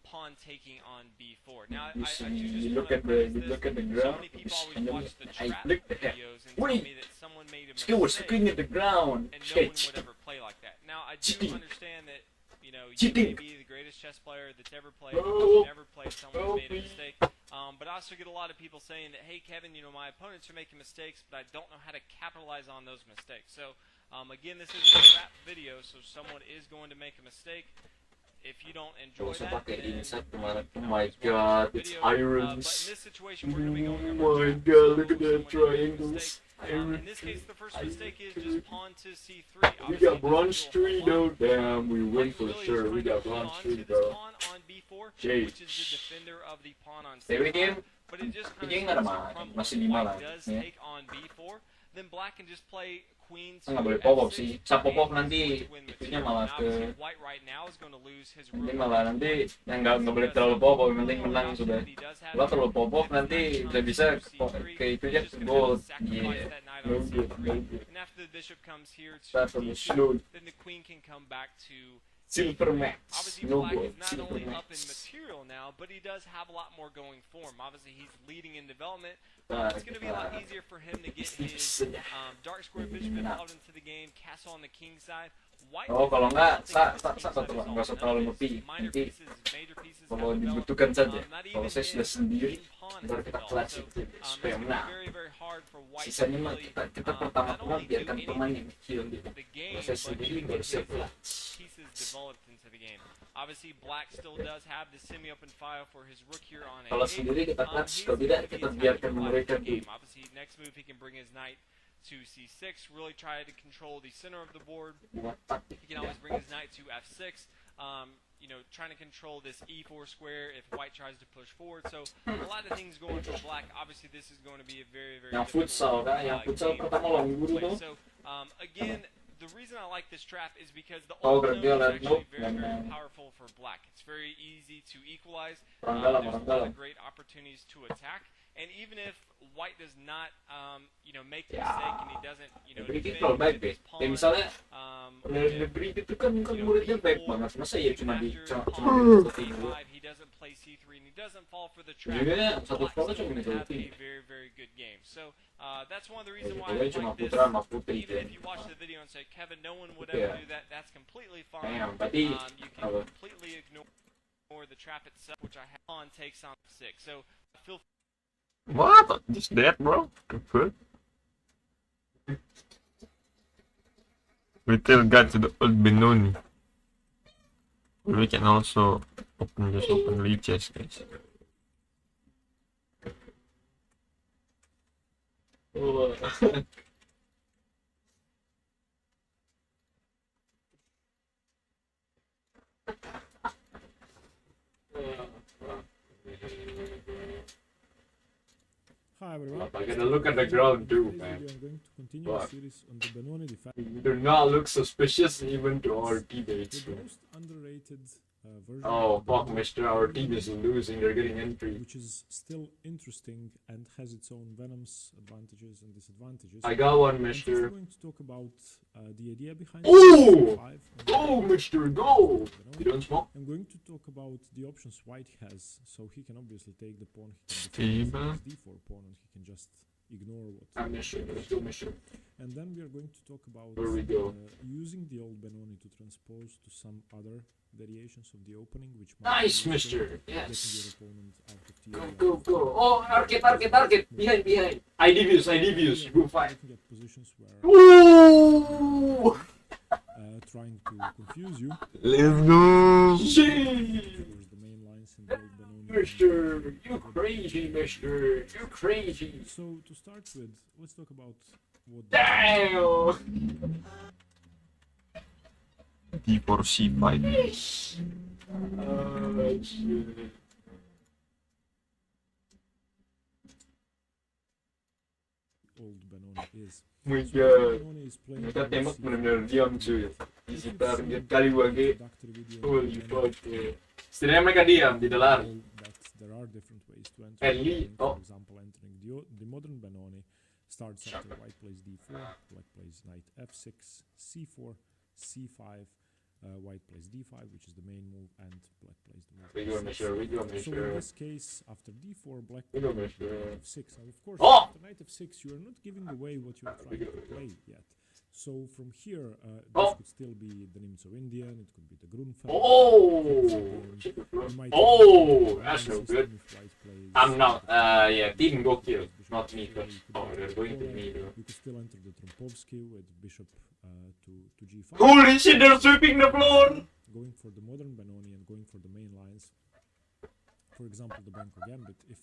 pawn taking on b4. Now, I do just want to praise this. So many people always watch the trap videos and tell me that someone made a mistake at the ground. and no one would ever play like that. Now, I do understand that you may be the greatest chess player that's ever played. You've never played someone who's made a mistake. But I also get a lot of people saying that, hey, Kevin, my opponents are making mistakes, but I don't know how to capitalize on those mistakes. So, again, this is a trap video, so someone is going to make a mistake. If you don't enjoy that, then, oh my god, it's irons. but in this situation, we're going to be going Oh my god, look at that triangles. in this case, the first mistake is just pawn to c3. We got bronze 3 though, damn, we win for sure. We got bronze 3 though. Pawn on b4, which is the defender of the pawn on Stay c5. But it just kind of starts to crumble. White does take on b4, then black can just play queen to Nggak boleh popok f6, sih. Sa popok and nanti win itunya material. malah Now, ke obviously, white right now is going to lose his nanti rook. malah nanti yang nggak boleh terlalu popok, yang penting menang sudah. Kalau terlalu popok nanti udah bisa ke itunya ke gold. Yeah. No good, no good. And after the bishop comes here to Start from the d2, slow. then the queen can come back to Silver max. Obviously, No black gold. is not Silver only up in max. material now, but he does have a lot more going for him. Obviously, he's leading in development. It's going to be a lot easier for him to get his dark square bishop involved into the game, castle on the king side. White Oh, kalau nggak, I think nggak usah terlalu ngepi. minor Nanti pieces, major pieces Kalau have developed, dibutuhkan saja. not Kalau even saya sudah in sendiri, pawn baru has kita developed. clutch So, itu it's supaya gonna be menang. very hard for white to Sisanya mah really kita not pertama-tama only do biarkan pemain anything yang kill gitu. the game, Kalau saya but sendiri even baru get saya his clutch. pieces developed into the game. Obviously, black still does have the semi-open file for his rook here on Kalau A8. sendiri kita clutch, He's kalau going tidak to be kita attacking biarkan black mereka in the game. dulu. Obviously, next move he can bring his knight to C6, really try to control the center of the board. Buat taktik. He can always bring his knight to F6. You know, trying to control this E4 square if white tries to push forward. So a lot of things going for black. Obviously, this is going to be a very Yang difficult, futsal kan, yang futsal game pertama lawan guru play. tuh. So again, the reason I like this trap is because the Oh, old berarti node is Alat actually no. very powerful for black. It's very easy to equalize. Orang dalam, There's orang a lot dalam. of great opportunities to attack. And even if white does not, you know, make the Ya. mistake and he doesn't, you know, Negeri defend kita baik with deh. his pawn, Kayak misalnya negeri itu kan muridnya baik banget. Masa ya cuma di A5, he doesn't play C3 and he doesn't fall for the trap. Jadinya satu Black sekolah still cuma have negeri. a very good game. So that's one of the reasons why I Kalau cuma like this. putra sama putri Even kan. if you watch the video and say, Kevin, no one would Yeah. ever do that, that's completely fine. Damn, tadi You can apa? completely ignore the trap itself, which I have on takes on 6. So feel What? Just that, bro? The fuck? We still got to the old Benoni. We can also just open lead chest, guys. Oh. Hi everyone. I gotta look at the ground too, In man. this video, I'm going to continue Fuck. the series on the Benoni defense. You do not look suspicious even to our teammates. The most underrated version Oh of the fuck, Benoni, mister, our team is losing, they're getting entry. which is still interesting and has its own venoms, advantages and disadvantages. I got one, I'm just mister. going to talk about the idea behind Ooh! C5 and Go, the mister, go! Benoni. You don't smoke? I'm going to talk about the options white has, so he can obviously take the pawn, he can Stable. defend his d4 pawn, and he can just ignore what. I'm mister, let's go, mister. And then we are going to talk about Where we go? using the old Benoni to transpose to some other variations of the opening, which might Nice, be useful, mister, getting yes. your opponent out of the Go, area. go, go. Oh, target, behind. ID views, go fight. Looking at positions where Ooh! trying to confuse you. Let's go! Shit! There's the main lines in the old Benoni. Mister, you crazy, mister, you crazy. So to start with, let's talk about what. Damn! D4 C5. Shit. Old Benoni is. Oh my So god. Benoni is playing Mereka on tembak C5. benar-benar diam cuy. Easy target kali wage. Introductory video Holy on fuck. Setidaknya mereka diam, tidak lari. that there are different ways to enter. Ellie, the game. oh. For example, entering the modern Benoni starts after white plays d4, black plays knight f6, c4, c5, white plays d5, which is the main move, and black plays the move. We go, f6. mister, we go, So in mister. this case, after d4, black We go, plays mister. knight f6. And of course, Oh! after knight f6, you are not giving away what you are We trying go. to play yet. So from here, this Oh! could still be the Nimzo Indian, it could be the Grunfeld. Oh! You might Oh, have that's a no system good. if white plays I'm not, the yeah, team go kill, bishop not me, h4, but, you could oh, enter they're the going to corner, me though. You could still enter the Trompovsky with bishop to g5. Holy shit, they're sweeping the floor! Going for the modern Benoni and going for the main lines. For example, the Banco Gambit. If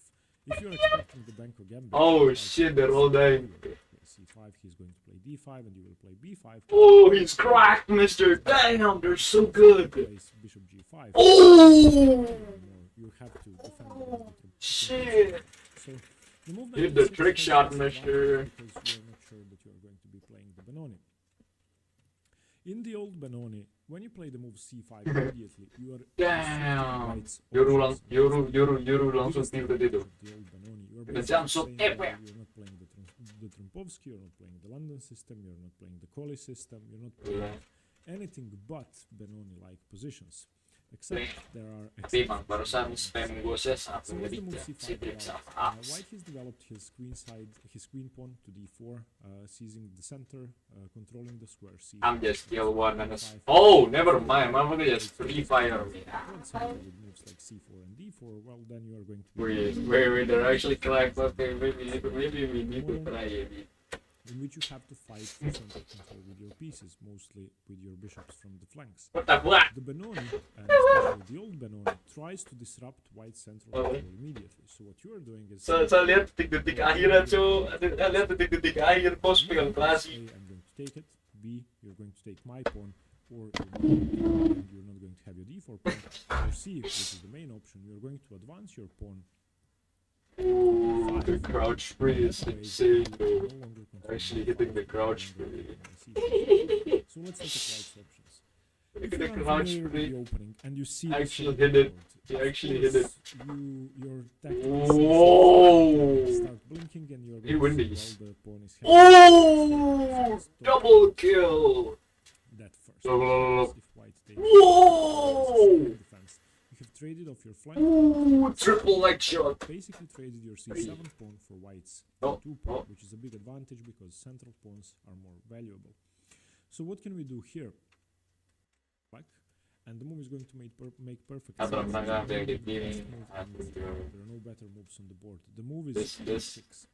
you're expecting the Banco Gambit, Oh white shit, plays they're all dying. you will play c5, he's going to play d5, and you will play b5. Oh, he's cracked, mister. Damn, they're so good. Plays bishop g5. Oh! You have to defend against the Shit. So the move Hit knight the f6 trick has shot, its mister. advantage because you're not sure that you're going to be playing the Benoni. In the old Benoni, when you play the move c5 immediately, you are Damn. white's Yoru options. langsung Biggest tilt advantage itu. of the old Benoni, you are The basically jump shot saying, well, everywhere. you're not playing the Trompovsky, you're not playing the London system, you're not playing the Collie system, you're not playing anything but Benoni-like positions. except there are Tapi bang, exceptions. barusan spam gue sangat So as the mengerikan. move c5 Si Bricks allows, sama Aps. White has developed his queen pawn to d4, seizing the center, controlling the square c. I'm just kill one and oh, never mind. I'm gonna just free fire. With moves like c4 and d4, well then you are going to Wait, they're actually correct. Okay, maybe we need to try it. in which you have to fight for center control with your pieces, mostly with your bishops from the flanks. What the fuck? The Benoni, and especially the old Benoni, tries to disrupt White's central control immediately. So what you are doing is... Saya lihat detik-detik akhirnya cuy. Lihat detik-detik akhir bos pegang klasi. A, I'm going to take it. B, you're going to take my pawn. Or you're not going to have your d4 pawn. Or C, which is the main option, you're going to advance your pawn. Ooh, the crouch free is insane, No bro. longer control Actually d5, hitting the no crouch longer free. c5. So let's look at White's options. Look If at the you're crouch unfamiliar with free. the opening and you see Actually the hit it. board, He of actually hit it. course, your tactics Whoa! start blinking and you're He win going to these. see, well, the pawn is Oh! Double kill! that first. Double. If White takes Whoa! defense, you have traded off your flank. Ooh, triple leg shot. Basically traded your c7 pawn for White's Oh, c2 pawn, oh. which is a big advantage because central pawns are more valuable. So what can we do here? Black, and the move is going to make perfect sense. Abram Naga, There very are no beginning. best moves I and think, there are no better moves on the board. The move is This. e6.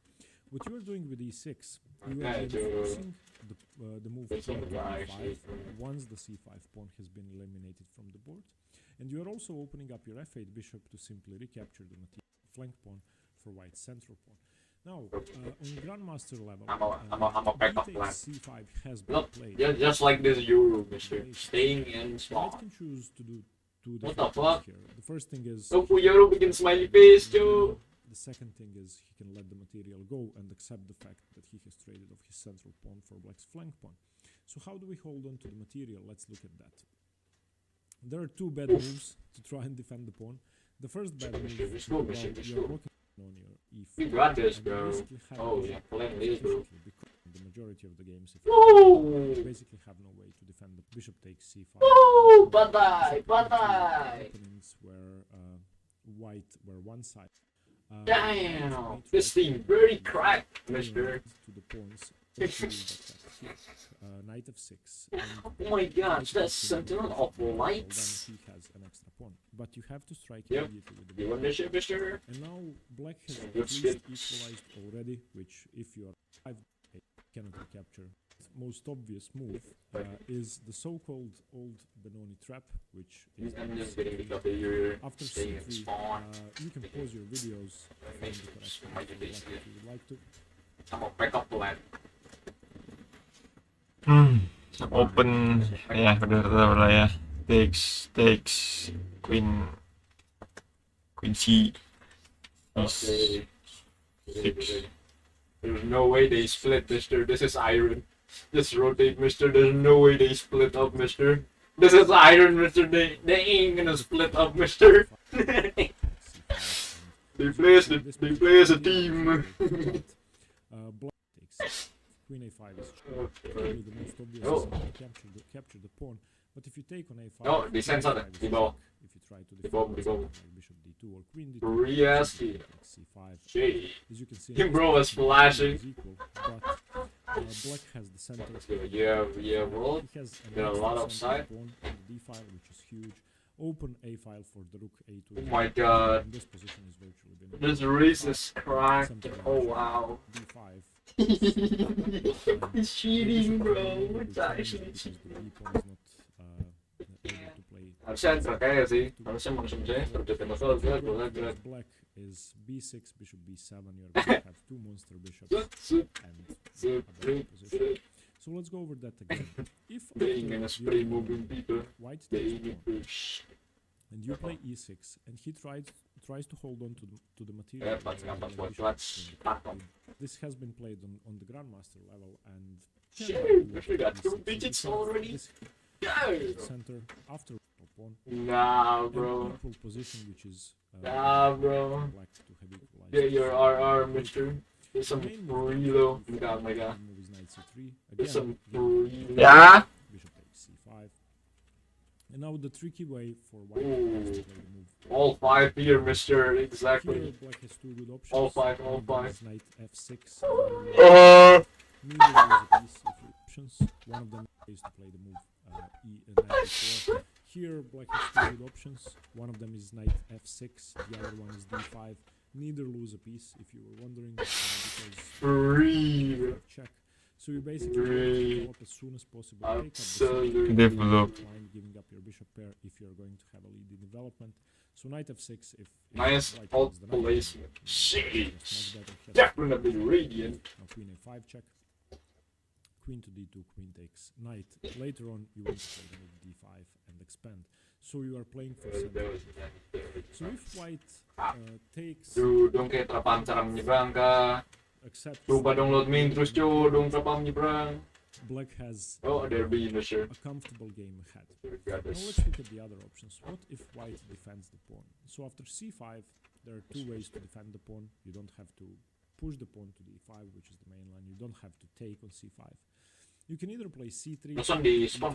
What you are doing with e6, you Okay, are dude. forcing the move It's king on to the right, e5 actually. once the c5 pawn has been eliminated from the board. And you are also opening up your f8 bishop to simply recapture the material flank pawn for White's central pawn. Now, on grandmaster level, I'm a backup b plan. takes c5 has been Look, played. just like this Euro, mister. Staying in White small. can choose to do two What different the fuck? things here. The first thing is Tofu Euro bikin smiley face, cuy. the second thing is he can let the material go and accept the fact that he has traded off his central pawn for Black's flank pawn. So how do we hold on to the material? Let's look at that. There are two bad moves to try and defend the pawn. The first bad move is Let's go, well, Mister, let's you're go. blocking on your e4. You got this, and you bro. basically have Oh, no yeah, way plan to this, bro. defend it, because in the majority of the games, if Woo! you basically have no way to defend the bishop takes c5. Woo! Badai! Badai! Openings where where one side. Damn! This thing very cracked, mister. To the pawns. Knight f6. And Oh my gosh, that's Sentinel of Lights. then he has an extra pawn. But you have to strike Yep. immediately with the You want this shit, mister? And now black has at Good least shit. equalized already, which if you are 5 cannot recapture. Most obvious move is the so-called old Benoni trap, which is I'm just getting the copy here. after Staying in c3, spawn. you can pause your videos to find the correct My one if days, you would like to. I'm a backup plan. Open ya udah tahu lah ya. Takes queen C. Okay. There's no way they split, mister. This is iron. Just rotate, mister. There's no way they split up, mister. This is iron, mister. They ain't gonna split up, mister. They play as a team. Black takes queen a5 is Okay. probably the most obvious Oh. is to capture the pawn. But if you take on a5, Oh, they send something. a5 is Di bawah. check. If you try to Di bawah, defend di bawah. like bishop d2 or queen d2, Riaski. takes c5. Shit. As you can see, Him bro was flashing. is equal, but black has the center. Yeah, bro. He has an There are a lot of extra side. pawn on the d file, which is huge. Open a file for the rook a2. Oh my god. And this position is virtually been This race is cracked. Oh wow. d5. He's cheating, bro. It's actually because the cheating. b pawn is not able to play. Harusnya kayaknya sih. Harusnya langsung saya terjepit masuk. Because black is b6, bishop b7. You're going to have two monster bishops and another position. So let's go over that again. If They ain't gonna after spray the moving people. white They takes ain't pawn, push. and you play e6, and he tries to hold on to the material. Yeah, but by that's playing what bishop let's in the this has been played on the grandmaster level, and Shit, we got e6, 2 digits you have already. this Yeah. center after pawn, Nah, an bro. equal position, which is Nah, bro. black to have equalized. Get your RR, mister. There's some reload. Oh my god. Move is knight c3. There's some Again, reload. Ya. bishop takes c5. And now the tricky way for white is to play the move. All 5 here, mister. Here Exactly. black has 2 good options. All 5, all One of them 5. is knight f6. Neither is a piece of your options. One of them is to play the move knight e4. Here black has 2 good options. One of them is knight f6. The other one is d5. Neither lose a piece, if you were wondering, because Free. check. So you basically develop as soon as possible. Absolutely. Develop. Giving up your bishop pair if you're going to have a lead in development. So knight f6 if Nice white alt wins the knight, placement. it's Shit. much better. Here, Definitely radiant. now queen a5 check. Queen to d2, queen takes knight. Later on you want to play the move d5 and expand. So you are playing for center. So if white takes, Duh, dong kayak terpancar menyeberang kah? accepts, Coba download main terus cuy, dong terpam menyeberang. black has Oh, there be mister. a comfortable game ahead. Got Now this. let's look at the other options. What if white defends the pawn? So after c5, there are 2 ways to defend the pawn. You don't have to push the pawn to d5, which is the main line. You don't have to take on c5. You can either play c3. Langsung di spawn.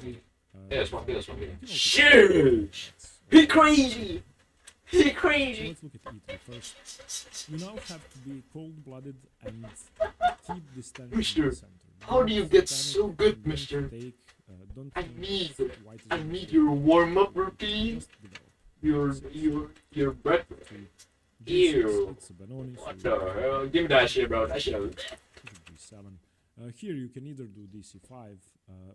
uh, Spawn. you can also Shit! He crazy! He So crazy! let's look at e3 first. You now have to be cold-blooded and keep this tension Mister, in the center. how do you get Panic so good, and don't mister? Take, don't I think need, white is I going need to your warm-up routine. just develop. Your breakfast. To Ew. G6, it's a Benoni, so What you the hell? Give me that shit, bro. That shit. bishop d7. Here you can either do dc5,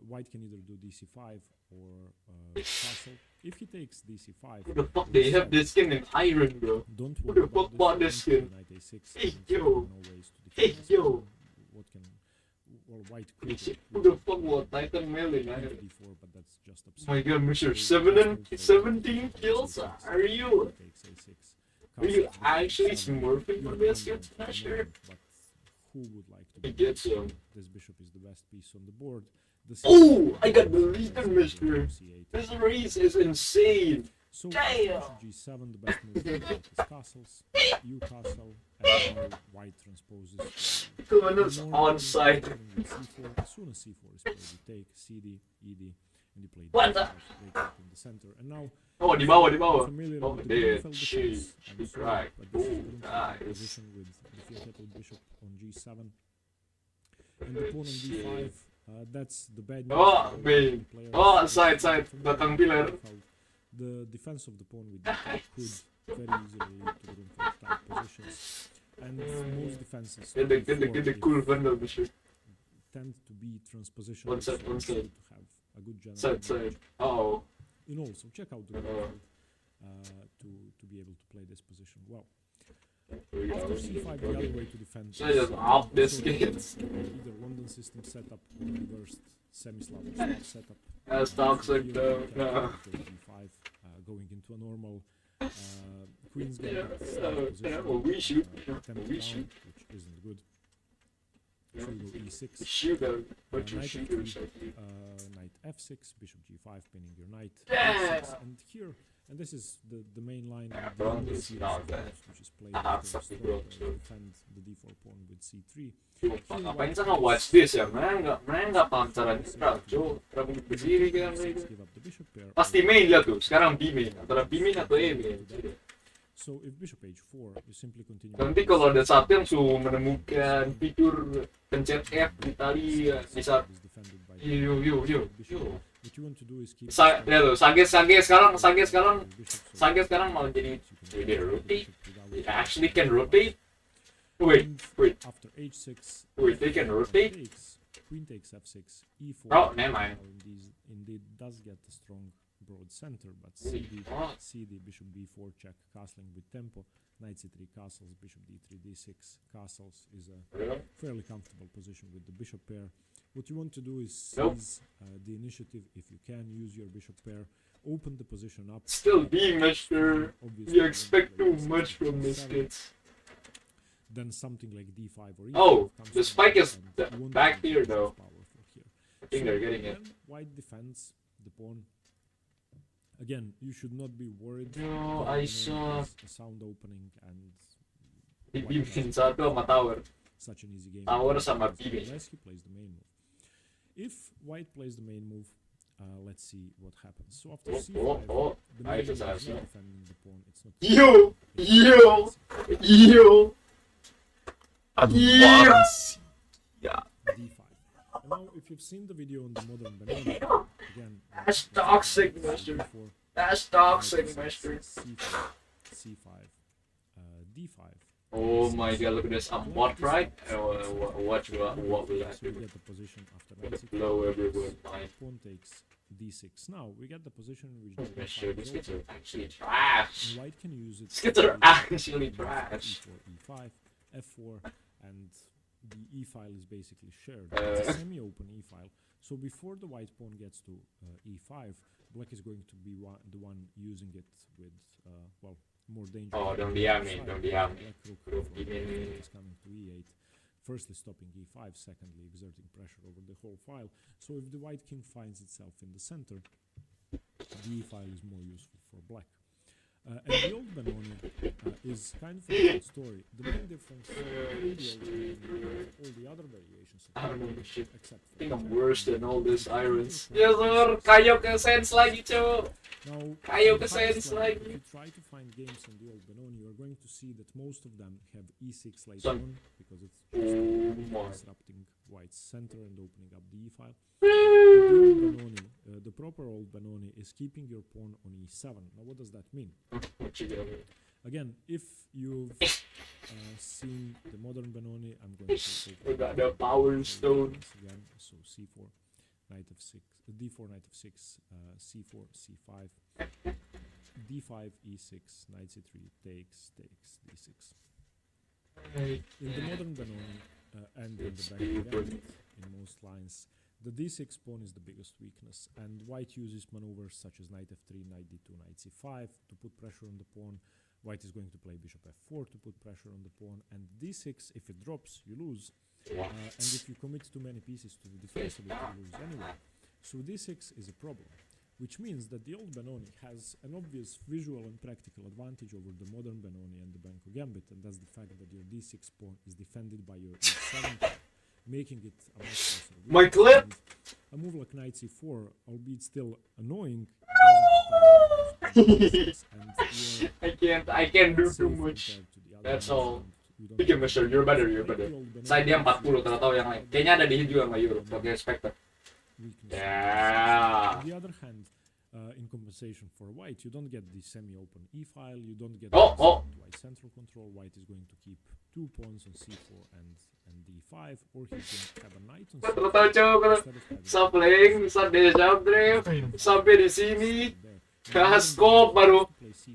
white can either do dc5 or castle. If he takes dc5, Who the fuck they have this skin in iron, bro? don't Who worry the fuck about bought this. this Don't skin? play knight a6. Hey, and there yo. are no ways to Hey, defend this yo. pawn. What can, well, white could Who the fuck was Titan Melee, queen to man? d4, but that's just Oh absurd. my god, Mr. So 17 kills? Are you? takes a6. Are you Castles actually d7. smurfing You for are this? dominant It's at not the sure. moment, but who would like to He be gets dominant? him. This bishop is the best piece on the board. The Oh, c7 I got is deleted, mister. c8. This race is insane. So Damn. g7, the best move is castles, u castle, and now white transposes. Tunnels on site. C4. As soon as c4 is played, you take cd, ed, and you play What the- d5 in the center. And now Oh, di bawah, di bawah. familiar Oh, with the dead. Grunfeld Shit. defense, I'm He sorry, cried. but this is Ooh, Grunfeld nice. position with the field bishop on g7 and the pawn on d5. That's the bad news. Oh, for man. players. Oh, side, datang pillar. The defense of the pawn with d5 could very easily lead to Grunfeld type positions. And most defenses Get the cool bundle, mister. tend to be transpositions. One side, so one it's side. good to have a good general Side. knowledge. Oh. And also check out the Grunfeld to be able to play this position well. After c5, the other way to defend So just up this also kids. either London system setup or reversed semi-Slav Slav setup. That's toxic Here though. you can No. after d5, going into a normal queen's game. Yeah, position, well, we shoot. attempt We down, shoot. which isn't good. So you go e6. Shoot them. But you Knight shooters. f3, knight f6, bishop g5, pinning your knight. Yeah. F6, and here, and this is the main line Yeah, of the bro, London it's series not of bad. moves, which is played Ah, after something stroke, wrong, so- defend the d4 pawn with c3. Ngapain sana watch this ya? Mereka nggak pancaran Isra, cuy. Rambut berdiri kan mereka. Give up the bishop pair. Pasti main dia tuh. Sekarang B main. Antara B main atau A main. So if bishop h4, you simply continue. Nanti kalau ada satu yang suruh menemukan fitur pencet F di tali bisa. Is defended by Yo. What you want to do is keep Ya tuh, Sage sekarang bishop, so sekarang malah jadi you dia can rotate. without- It actually can rotate. Wait. And after h6, Wait, they can rotate? Queen takes f6, e4. Oh, never mind. Indeed does get a strong broad center, but Wait, cd, what? cd, bishop b4 check, castling with tempo, knight c3 castles, bishop d3 d6 castles is a fairly comfortable position with the bishop pair. What you want to do is Nope. seize the initiative if you can, use your bishop pair, open the position up. Still B, mister. Obviously, You expect play too d6, much from this d7, kid. then something like d5 or e5 Oh, comes the to spike mind, is and th- you want to back be here, just as though. powerful here. I think they're getting it. When white defends the pawn, again, you should not be worried. No, Pawn I remain saw has a sound opening and di white B has main satu sama tower. such an easy game. Tower sama B main. Unless he plays the main move. If white plays the main move, let's see what happens. So after c5, the main move is not defending the pawn. It's not. Yo. Advance. Yeah. d5. And now, if you've seen the video on the modern banana, again, That's toxic, mister. c4, That's toxic, mister. c4, c5, d5. Oh my god, look at this. I'm bot right? What will I So we do? get the position after knight c4. Blow everywhere. Mine. Pawn takes d6. Now we get the position in which the Mister, d5 these is kids open, are actually trash. and white can use it. These kids are actually trash. e4, e5, f4, and the e file is basically shared. It's a semi-open e file. So before the white pawn gets to e5, black is going to be the one using it with well, more dangerous. Oh, don't DM me, don't DM me. Black rook Don't from DM me. is coming to e8. Firstly, stopping e5. Secondly, exerting pressure over the whole file. So if the white king finds itself in the center, the e file is more useful for black. And the old Benoni is kind of a different story. The main difference between the old Benoni and all the other variations of I don't know Benoni, shit. except for I think I'm the worse than all these irons. Yes, sir. Kayo ke sense lagi, cu. Now, Kayo in ke high sense slide, lagi. if you try to find games on the old Benoni, you're going to see that most of them have e6 later Son. on, because it's Oh just my. disrupting white's center and opening up the e file. The old Benoni, the proper old Benoni, is keeping your pawn on e7. Now, what does that mean? What you doing? Again, if you've seen the modern Benoni, I'm going to We got the power stone. once again. So c4, knight f6, d4, knight f6, c4, c5, d5, e6, knight c3, takes, d6. In the modern Benoni and in the bank gambit, in most lines, the d6 pawn is the biggest weakness, and white uses maneuvers such as knight f3, knight d2, knight c5 to put pressure on the pawn. White is going to play bishop f4 to put pressure on the pawn, and d6, if it drops, you lose. And if you commit too many pieces to the defense of it, you lose anyway. So d6 is a problem, which means that the old Benoni has an obvious visual and practical advantage over the modern Benoni and the Banco Gambit, and that's the fact that your d6 pawn is defended by your e7 pawn, making it a much lesser weak. My clip. And a move like knight c4, albeit still annoying, I can't do too much. That's all. Oke, Mister, you're better. Saya dia 40, tidak tahu yang lain. Kayaknya ada di juga sama Euro, pakai Spectre. Yeah. On the other hand, in compensation for white, you don't get the semi-open e-file, you don't get Oh. white central control. White is going to keep 2 pawns on c4 and d5, or he's going to have a knight on Tahu c4 coba instead of having sapling, sa deja drift, sampai di sini, kaskop baru.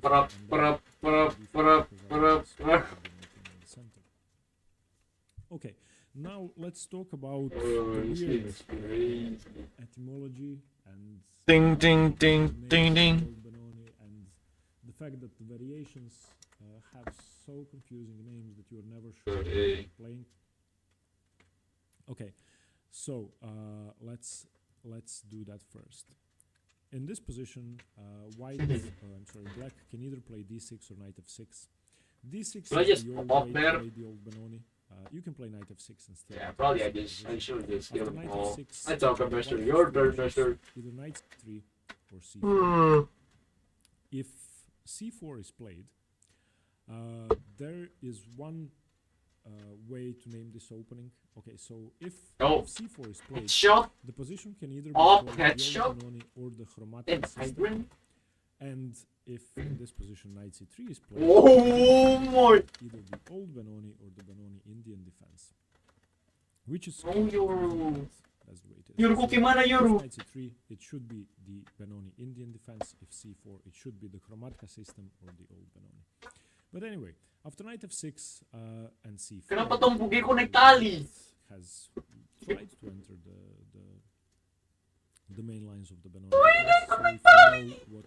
Perap. Okay, now let's talk about Oh, the this weird is crazy. etymology and Ding, ding, ding, ding, ding. Benoni, and the fact that the variations have so confusing names that you're never sure what you're playing. Okay, so let's do that first. In this position, black can either play d6 or knight f6. D6 Should I is just the old pop way there? to play the old Benoni. You can play knight f6 instead. Yeah, probably I should just give After them knight all. f6, I talk about Mister. Your turn, Mister. either knight c3 or c4. If c4 is played, there is one way to name this opening. Okay, so if c4 is played, Headshot. the position can either be Oh, called the headshot. old Benoni or the chromatic And system. Iron. And if in this position knight c3 is played, Oh my. either the old Benoni or the Benoni Indian defense, which is Oh, Yoru. that's the way it is. Yoru, So gimana, Yoru? if knight c3, it should be the Benoni Indian defense. If c4, it should be the chromatica system or the old Benoni. But anyway, after knight f6 and c4, Kenapa tong bugi ko nagtali? has tried to enter the main lines of the Benoni. So if you know what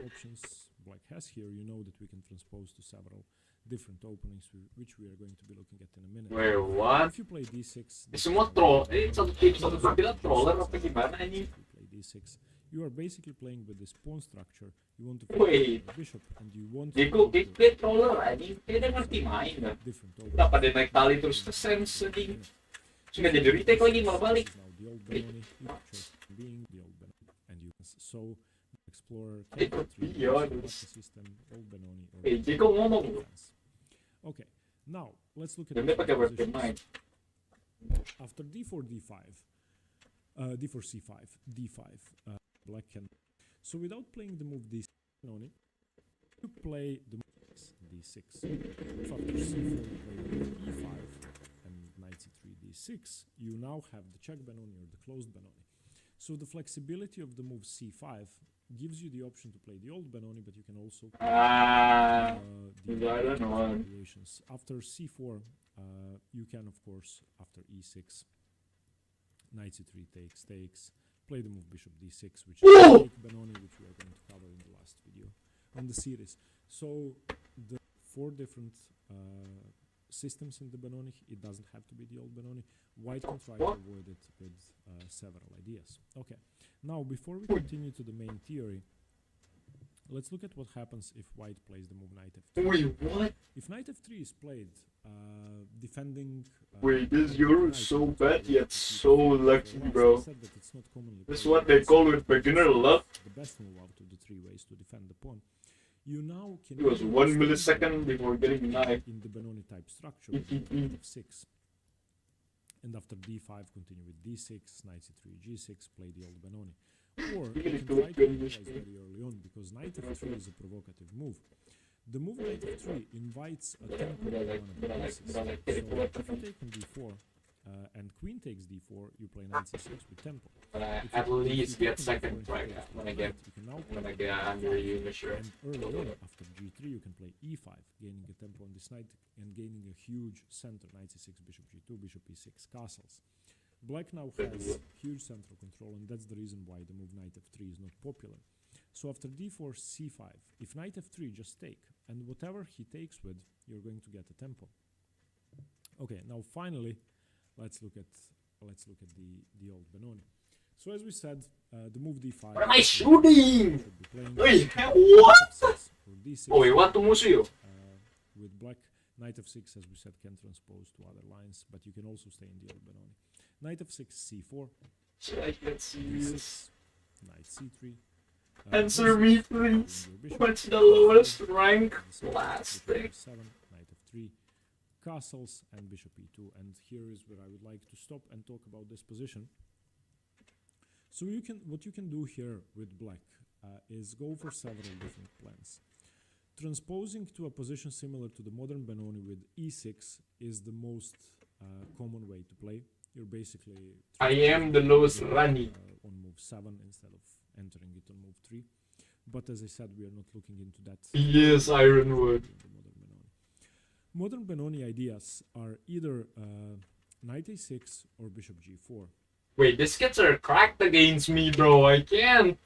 options black has here, you know that we can transpose to several different openings, which we are going to be looking at in a minute. Wait, what? If you play d6, Semua troll. Satu tim, satu berbeda troller apa gimana if anjing? you play d6, you are basically playing with this pawn structure. You want to Wait. play the bishop, and you want to Diko, play dia troller anjing. Dia ngerti main kan. different Kenapa dia naik tali terus ke sense anjing? Sudah jadi retake lagi malah balik. Now the old Benoni, each choice being the old Benoni. lines. So explorer Hey, can be three honest. system, old Benoni, or Hey, Jiko ngomong. defense. Okay, now let's look at Dia the pakai positions. bermain. After d4 d5, d4 c5, d5, black can. So without playing the move d6 Benoni, you play the move d6. If after c4 you play the move e5 and knight c3 d6, you now have the check Benoni or the closed Benoni. So the flexibility of the move c5 gives you the option to play the old Benoni, but you can also play the I don't know. variations. After c4, you can, of course, after e6, knight c3 takes, play the move bishop d6, which is the fake Benoni, which we are going to cover in the last video on the series. So the 4 different systems in the Benoni, it doesn't have to be the old Benoni. White can try to avoid it with several ideas. Okay, now before we continue to the main theory, let's look at what happens if white plays the move knight f3. Wait, what? If knight f3 is played, defending... Wait, this Euro is so bad yet so lucky, I bro. said that it's not commonly This is played, what but they it's call with beginner luck. the best move out of the 3 ways to defend the pawn. You now can... It was either 1 stay millisecond before getting knife. in the Benoni type structure with knight f6, and after d5 continue with d6, knight c3, g6, play the old Benoni. Or you can try to utilize very early on, because knight f3 is a provocative move. The move knight f3 invites a tempo on one of the pieces. So if you take on d4 and queen takes d4, you play knight c6 with tempo. But I If you- at if you least take get on second d4 right and when I get you can now play under you, sure. and early on, after g3, you can play e5, gaining a tempo on this knight and gaining a huge center, knight c6, bishop g2, bishop e6, castles. Black now has huge central control, and that's the reason why the move knight f3 is not popular. So after d4, c5, if knight f3, just take, and whatever he takes with, you're going to get a tempo. Okay, now finally, let's look at the old Benoni. So as we said, the move d5. What am I shooting? should be playing Wait, knight what? f6 or d6. Oh, wait, what to musuh? With black, knight f6, as we said, can transpose to other lines, but you can also stay in the old Benoni. Knight f6, c4, Should I get serious? d6, knight c3. Answer me, d6, please. your bishop, What's the lowest rank d7, last bishop thing? f7, knight f3, castles, and bishop e2. And here is where I would like to stop and talk about this position. So what you can do here with black is go for several different plans. Transposing to a position similar to the modern Benoni with e6 is the most common way to play. You're basically I am the lowest running. on move 7 instead of entering it on move 3. But as I said, we are not looking into that. Yes, Ironwood. in the modern Benoni. Modern Benoni ideas are either knight a6 or bishop g4. Wait, these kids are cracked against me, bro. I can't.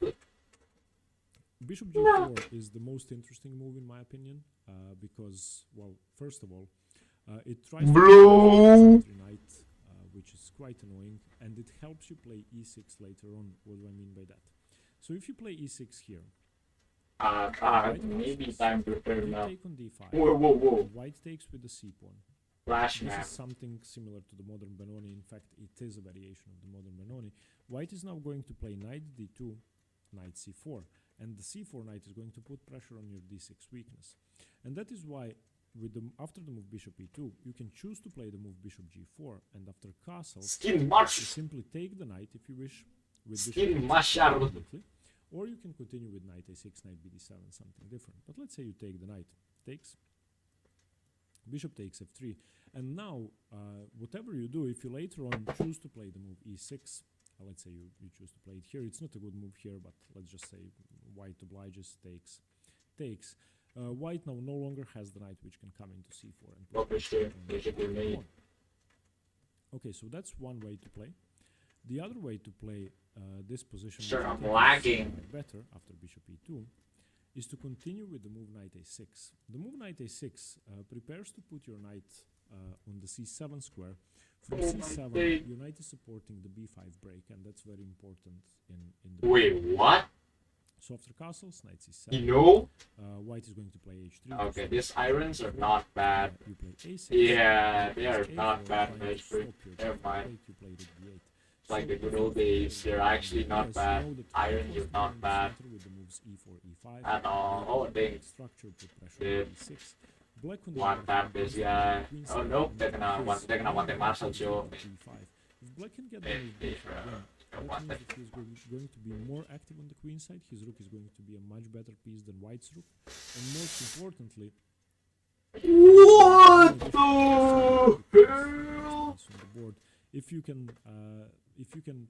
Bishop g4 is the most interesting move in my opinion, because, well, first of all, it tries to Bro. play knight, which is quite annoying, and it helps you play e6 later on. What do I mean by that? So if you play e6 here, Maybe time to turn you up. take on d5, Whoa, whoa, whoa. and white takes with the c pawn. Flash This map. is something similar to the modern Benoni. In fact, it is a variation of the modern Benoni. White is now going to play knight d2, knight c4, and the c4 knight is going to put pressure on your d6 weakness. And that is why, after the move bishop e2, you can choose to play the move bishop g4, and after castle, Skin you march. simply take the knight if you wish, with Skin bishop mashar. immediately, or you can continue with knight a6, knight bd7, something different. But let's say you take the knight, takes, bishop takes f3, and now whatever you do, if you later on choose to play the move e6, let's say you choose to play it here, it's not a good move here, but let's just say white obliges, takes. White now no longer has the knight which can come into c4 and put pressure on the pawn. Okay, so that's one way to play. The other way to play this position Sure, which I I'm think is lagging. better after bishop e2 is to continue with the move knight a6. The move knight a6 prepares to put your knight on the c7 square. From c7, your knight is supporting the b5 break, and that's very important in the Wait, what? So after castles, knight c7. You know? White is going to play h3. Okay, these irons are not bad. You play a6. Yeah, they are H8, not bad, trying to actually. stop your Never check mind. break, you played it b8. like the good old days. You're actually not bad. Iron, you're not bad at all. Oh, dang. Dude. One tap this guy. Oh nope, they're gonna want the Marshall show. If black can get the move b4 again, that means that he's going to be more active on the queen side. His rook is going to be a much better piece than white's rook. And most importantly, what the hell? on the board. If you can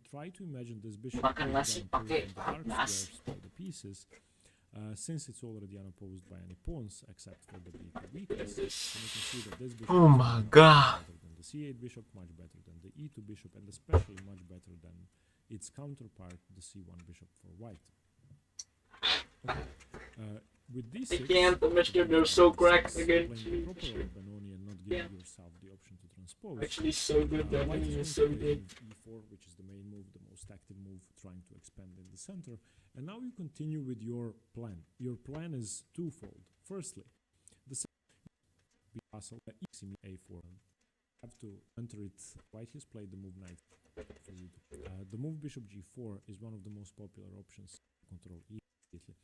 try to imagine this bishop Makan nasi pakai squares for the pieces, since it's already unopposed by any pawns except for the weakness, and you can see that this bishop Oh my god. better than the c8 bishop, much better than the e2 bishop, and especially much better than its counterpart, the c1 bishop for white. Okay. With these I can't, Mr. They're so cracked against me. Benoni and not giving yourself the option to transpose. Actually, so good. That White move is is going so to play good. move e4, which is the main move, the most active move, trying to expand in the center. And now you continue with your plan. Your plan is twofold. Firstly, the castle a4. Have to enter it. White has played the move knight for you. The move bishop g4 is one of the most popular options to control immediately.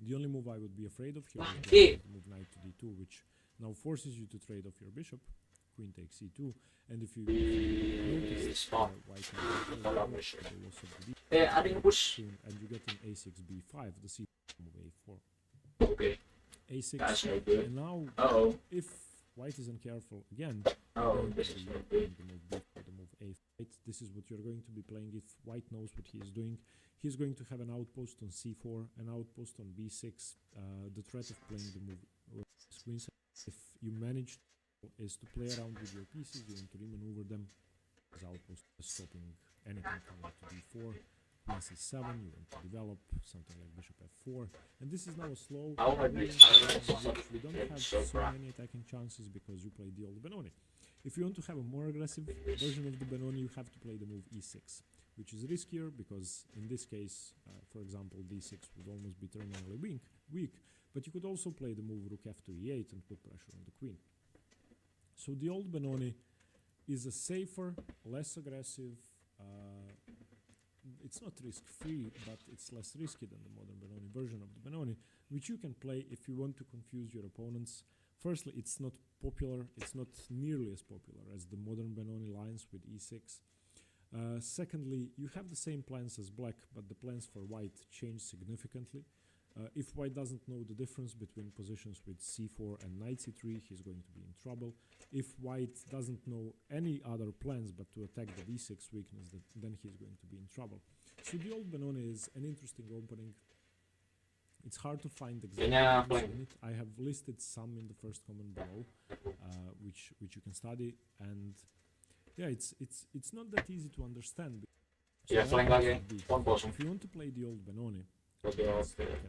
The only move I would be afraid of here is the move knight to d2, which now forces you to trade off your bishop. Queen takes c2, and if you notice, white and you get an a6 b5, the c move a4. Okay. A6, That's no good. and now if white isn't careful again, This is no good. the move a5. This is what you're going to be playing if white knows what he is doing. He's going to have an outpost on c4, an outpost on b6. The threat of playing the move queen side, if you manage is to play around with your pieces, you want to remaneuver them. His outpost is stopping anything coming to d4. Queen c7, you want to develop something like bishop f4. And this is now a slow we don't have so many attacking chances because you play the old Benoni. If you want to have a more aggressive version of the Benoni, you have to play the move e6, which is riskier because in this case, for example, d6 would almost be terminally weak, but you could also play the move rook f to e8 and put pressure on the queen. So the old Benoni is a safer, less aggressive, it's not risk-free, but it's less risky than the modern Benoni version of the Benoni, which you can play if you want to confuse your opponents. Firstly, it's not popular, it's not nearly as popular as the modern Benoni lines with e6. Secondly, you have the same plans as black, but the plans for white change significantly. If white doesn't know the difference between positions with c4 and knight c3, he's going to be in trouble. If white doesn't know any other plans but to attack the d6 weakness, then he's going to be in trouble. So the old Benoni is an interesting opening. It's hard to find exactly in it. I have listed some in the first comment below, which you can study, and yeah, it's not that easy to understand. So Yeah, flying again. One bottom. if you want to play the old Benoni, Okay, let's look at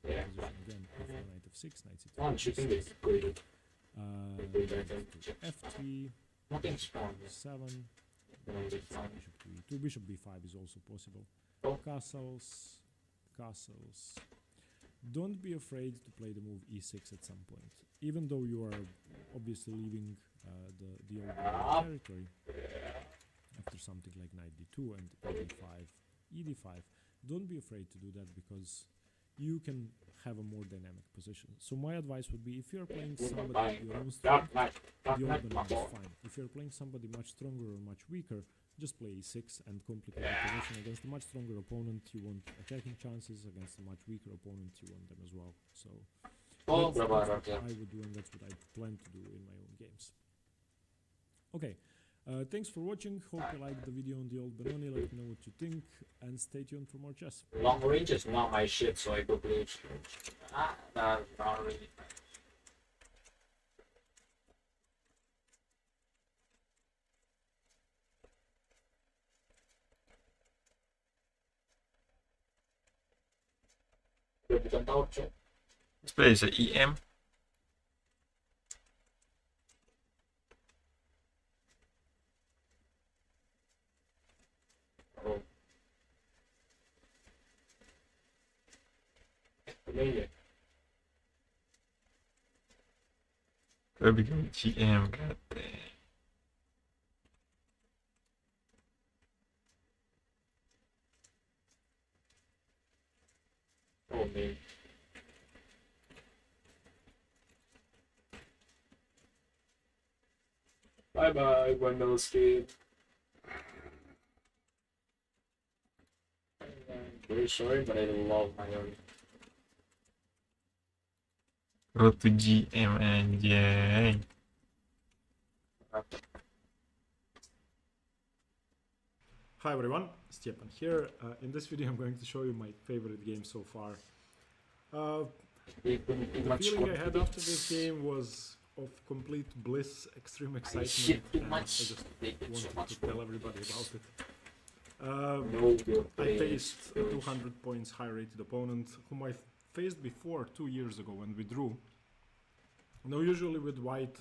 Yeah. position again. Knight f6, knight c2. One shooting is good. f3, Nothing strong. 7, It's fine. bishop to e2, bishop b5 is also possible. Oh. Castles. Don't be afraid to play the move e6 at some point. Even though you are obviously leaving the old territory after something like knight d2 and e5, ed5, don't be afraid to do that because you can have a more dynamic position. So my advice would be if you're playing somebody your own strength, the old Benoni is fine. If you're playing somebody much stronger or much weaker, just play e6 and complicate the position. Against a much stronger opponent, you want attacking chances. Against a much weaker opponent, you want them as well. So that's what I would do, and that's what I plan to do in my own games. Okay, thanks for watching. Hope you liked the video on the old Benoni. Let me know what you think, and stay tuned for more chess. Long range is not my shit, so I could lose. Not really. Bukan tahu, cok. Let's play as a EM. Oh. Familiar. We're becoming GM, god damn. Bye bye, bundle skin. Very sorry, but I love my own. Road to GM anjay. Hi everyone, Stepan here. In this video I'm going to show you my favorite game so far. The feeling I had after this game was of complete bliss, extreme excitement, and I just wanted to tell everybody about it. I faced a 200 points high rated opponent whom I faced before 2 years ago when we drew. Now usually with white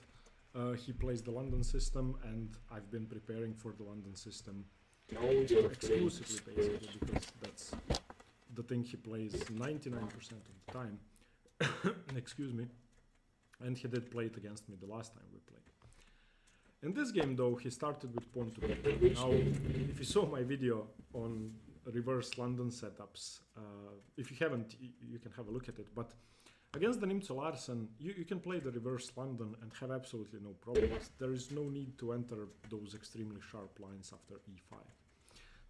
he plays the London system, and I've been preparing for the London system exclusively basically, because that's the thing he plays 99% of the time. Excuse me. And he did play it against me the last time we played. In this game though, he started with pawn to b2. Now, if you saw my video on reverse London setups, if you haven't, you can have a look at it, but against the Nimzo Larsen, you can play the reverse London and have absolutely no problems. There is no need to enter those extremely sharp lines after e5.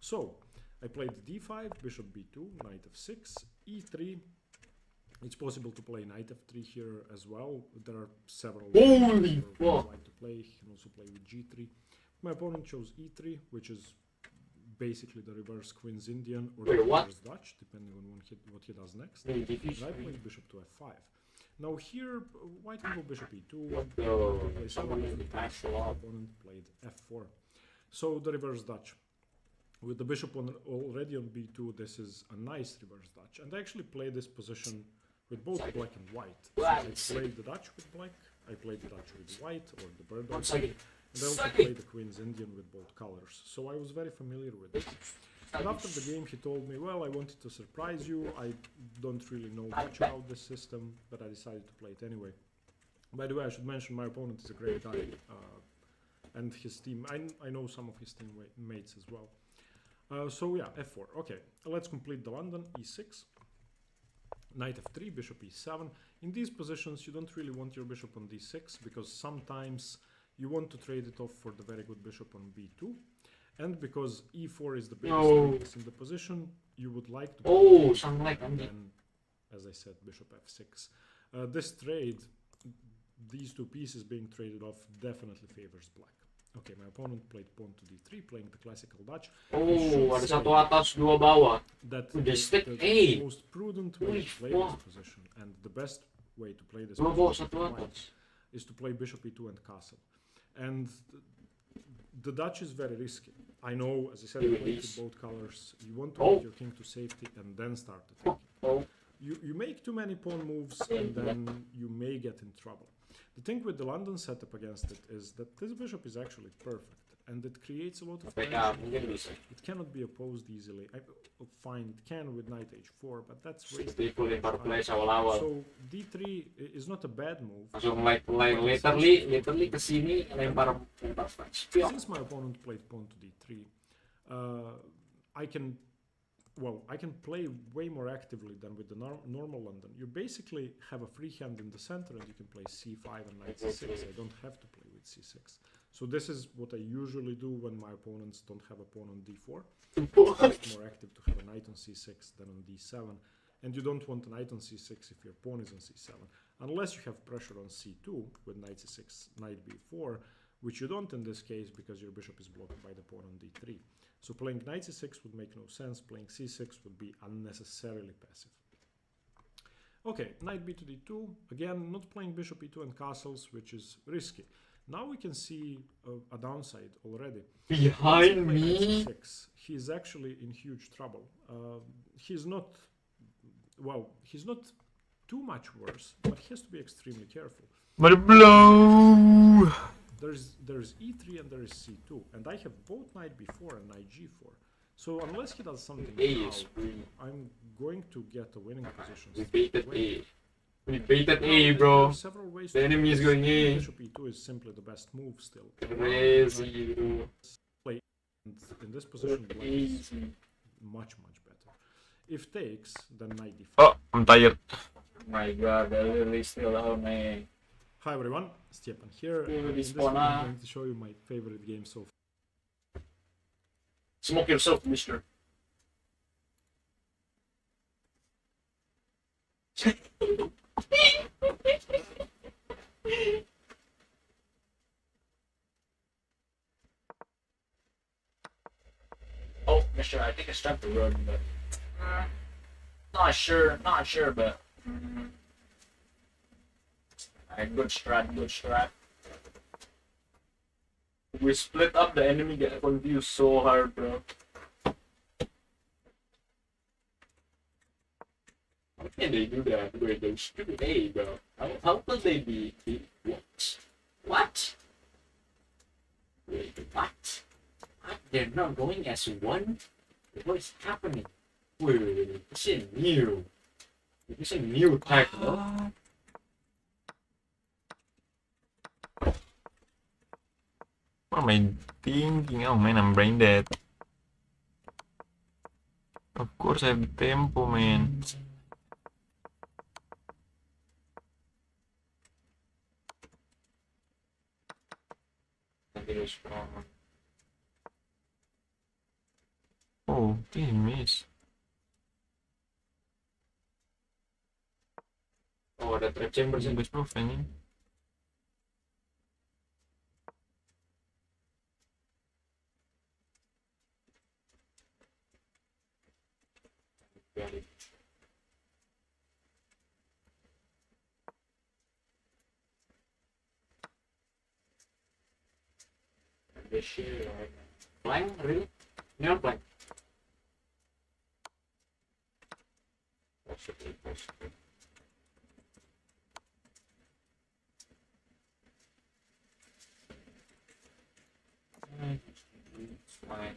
So, I played d5, bishop b2, knight f6, e3. It's possible to play knight f3 here as well. There are several ways for white to play. He can also play with g3. My opponent chose e3, which is basically the reverse Queen's Indian or the reverse Dutch, depending on what he does next. And I played bishop to f5. Now here, white can go bishop e2, play opponent played f4. So the reverse Dutch. With the bishop already on b2, this is a nice reverse Dutch. And I actually play this position with both black and white. So I played the Dutch with black, I played the Dutch with white, or the bird Dutch, and I also played the Queen's Indian with both colors. So I was very familiar with this. But after the game he told me, well, I wanted to surprise you, I don't really know much about this system, but I decided to play it anyway. By the way, I should mention my opponent is a great guy, and his team, I know some of his teammates as well. So yeah, f4. Okay, let's complete the London. e6, knight f3, bishop e7. In these positions, you don't really want your bishop on d6 because sometimes you want to trade it off for the very good bishop on b2, and because e4 is the biggest weakness in the position, you would like to then, as I said, bishop f6. This trade, these two pieces being traded off, definitely favors black. Okay, my opponent played pawn to d3, playing the classical Dutch. Ada satu atas, dua bawah. That The most prudent way to play this position, and the best way to play this position is to play bishop e2 and castle. And the Dutch is very risky. I know, as I said, I played with both colors. You want to get your king to safety and then start attacking. You make too many pawn moves and then you may get in trouble. The thing with the London setup against it is that this bishop is actually perfect, and it creates a lot of tension. It cannot be opposed easily. Fine, it can with knight h4, but that's wasted time. So d3 is not a bad move. Literally kesini lempar. Since my opponent played pawn to d3, I can play way more actively than with the normal London. You basically have a free hand in the center and you can play c5 and knight c6. I don't have to play with c6. So this is what I usually do when my opponents don't have a pawn on d4. It's more active to have a knight on c6 than on d7. And you don't want a knight on c6 if your pawn is on c7. Unless you have pressure on c2 with knight c6, knight b4, which you don't in this case because your bishop is blocked by the pawn on d3. So playing knight c6 would make no sense, playing c6 would be unnecessarily passive. Okay, knight b to d2, again not playing bishop e2 and castles, which is risky. Now we can see a downside already. Behind me! He is actually in huge trouble. He's not too much worse, but he has to be extremely careful. But blow! There's e3 and there is c2, and I have both knight b4 and knight g4. So unless he does something now, I'm going to get a winning position. We baited A. We baited A, bro. The enemy is going A. Bishop e2 is simply the best move still. Crazy, bro. In this position, black is much better. If takes, then knight d5. Oh, I'm tired. Oh my god, they're really still out, man. Hi everyone, Stepan here. Yeah, In this respawn, video I'm going to show you my favorite game so far. Smoke yourself, mister. Oh, mister, I think it's time to run, but... not sure, but... Alright, good strat. We split up, the enemy get confused so hard, bro. How can they do that with those stupid A, bro? How could they be what? What? Wait, what? They're not going as one? What is happening? Wait, this is new. This is a new tech, bro. What am I thinking? Oh man, I'm brain dead. Of course I have the tempo, man. Oh, he missed. Oh, ada trap chamber sih. Best move, anjing. This shit, right? Blank, really? Neon blank. It's fine.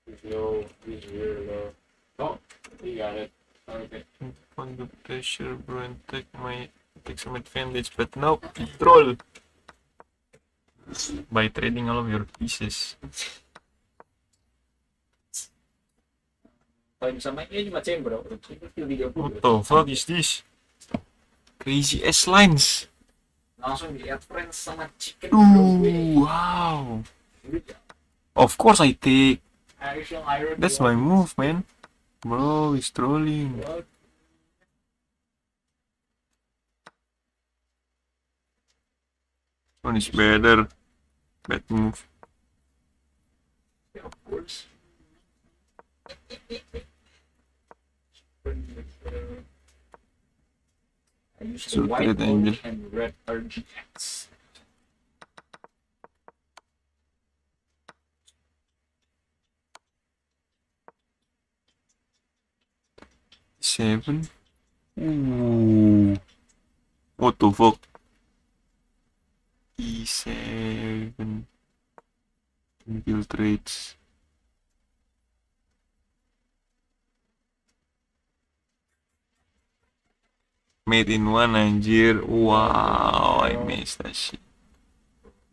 He's low, he's real low. Oh, he got it. Okay. On the pressure, bro, and take some advantage, but nope, you troll. By trading all of your pieces. Kalau bisa mainnya cuma chamber, bro. Itu 30. What the fuck is this? Crazy ass lines. Langsung di add friends sama chicken, bro. Wow. Of course I take. Actual iron. That's my move, man. Bro, he's trolling. What? One is better. Bad move. Yeah, of course. I use the So white red angel. and red RGX. Seven. Ooh. What the fuck? E7. Infiltrates. Made in one, anjir. Wow, I missed that shit.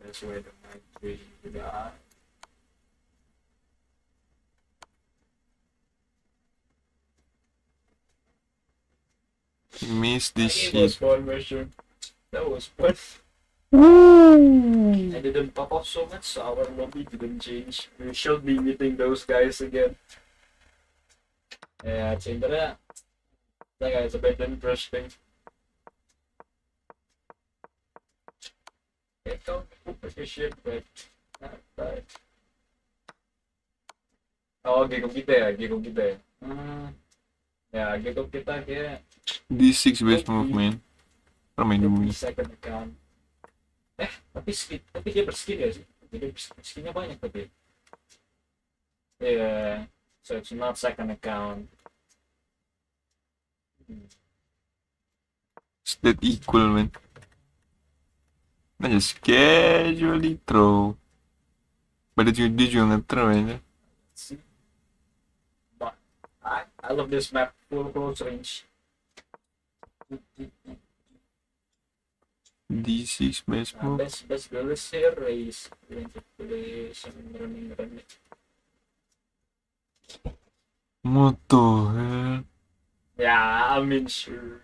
That's where the mic really got. He missed this That was shit. fun, Mister. That was fun. I didn't pop off so much, so our lobby didn't change. We should be meeting those guys again. Yeah, chamber. That guy's a bit interesting. They don't put the shit, but not bad. Oh, giggle kita ya. Ya, giggle kita kayak This six best move, man. What am I doing? second account. Tapi dia berskin ya sih? Jadi skinnya banyak tapi. Yeah, so it's not second account. Is that equal, man? I just casually throw. But did you nge-throw, man? See? But I love this map, full close range. D6 best move. Best goal is Xierra is running. What the hell? Yeah, I mean, sure.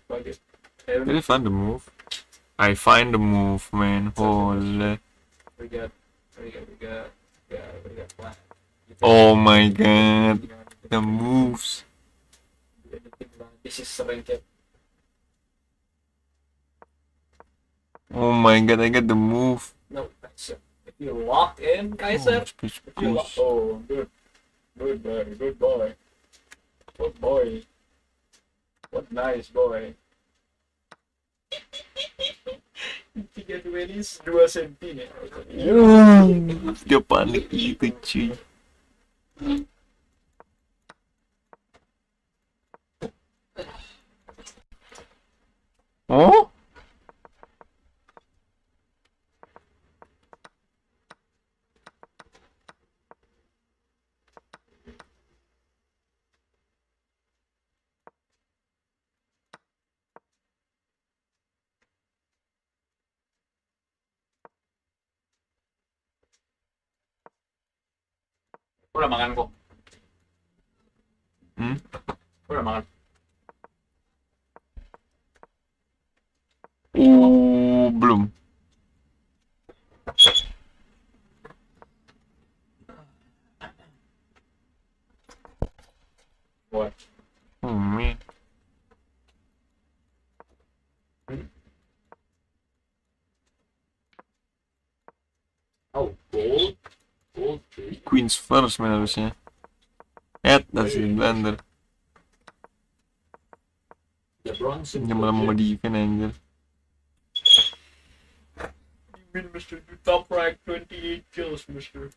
Fuck it. Did I find the move? I find the move, man. Holy. We got plan. Oh my god. The moves. This is ranked. Oh my god, I got the move. No, Kaiser. If you lock in, Kaiser. Push, If you lock, push. oh, good boy, good boy. Good boy. What nice boy. 3 cm. Dia panik gitu cuy. Oh? Udah makan kok. Hmm? Udah makan. Belum. What? Oh man. Oh, gold. Gold. Queens first man harusnya. That's the blunder. The bronze. Dia malah mau defend anjir. You win, Mr. You top rank 28 kills, Mr.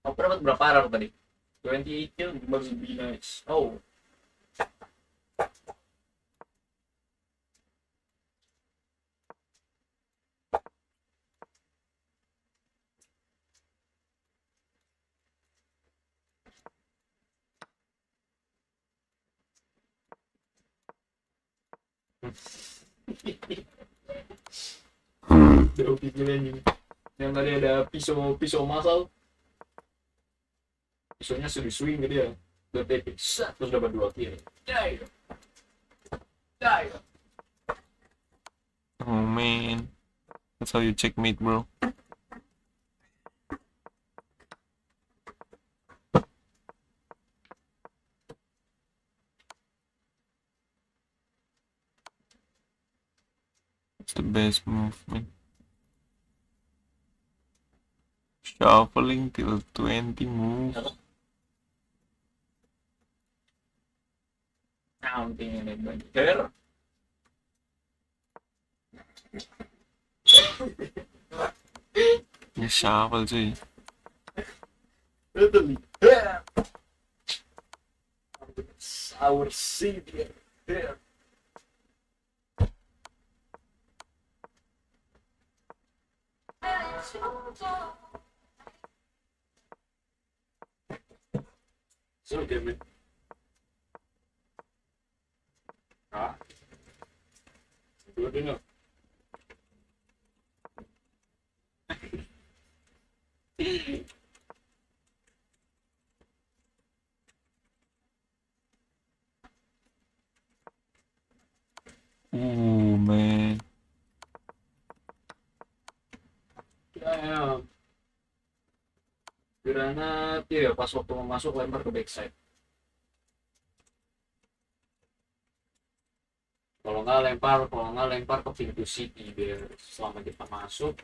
Aku dapat berapa arrow tadi? 28 kills must be nice. Oh. Jauh pikiran ini. Yang tadi ada pisau masal. Pisaunya sudah swing ke dia. Udah TP, set, terus dapat 2 kill. Die. Oh man. That's how you checkmate, bro. It's the best move, man. Shuffling till 20 moves. Counting ini banyak. Ya shuffle cuy. Literally. Our savior. So give me. Good enough. Ooh man. Damn. Granat ya pas waktu mau masuk lempar ke backside. Kalau nggak lempar ke pintu city biar selama kita masuk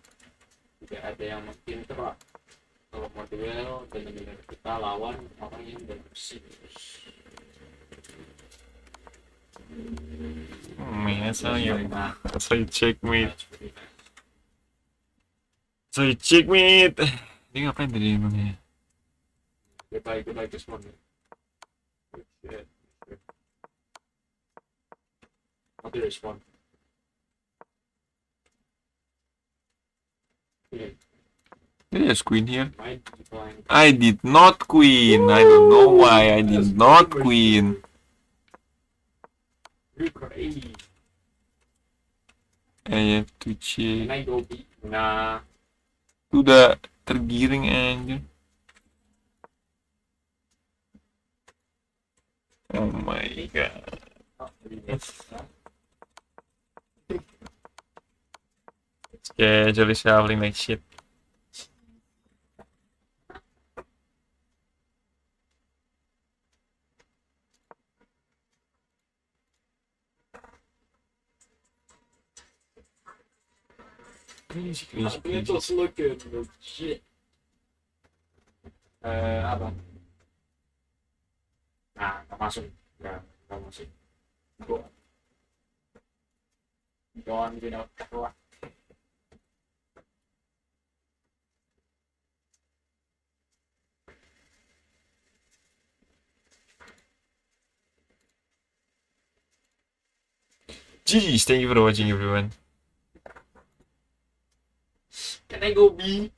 tidak ada yang makin terak. Kalau mau duel benar-benar kita lawan orang yang bersih. Oh man, that's how you checkmate. So you checkmate. Dia ngapain tadi emangnya? Goodbye this one. Shit. How do you respond? There's queen here. Might be flying. I did not queen. I don't know why I did not queen. You're crazy. I have to Can check. I go B? Nah. Itu udah tergiring anjir. Oh my god. Schedule is happening like shit. Crazy. Let's look at the shit. Apa? Nah, nggak masuk. Nggak masuk. Don't you know? GG's, thank you for watching everyone. Can I go B?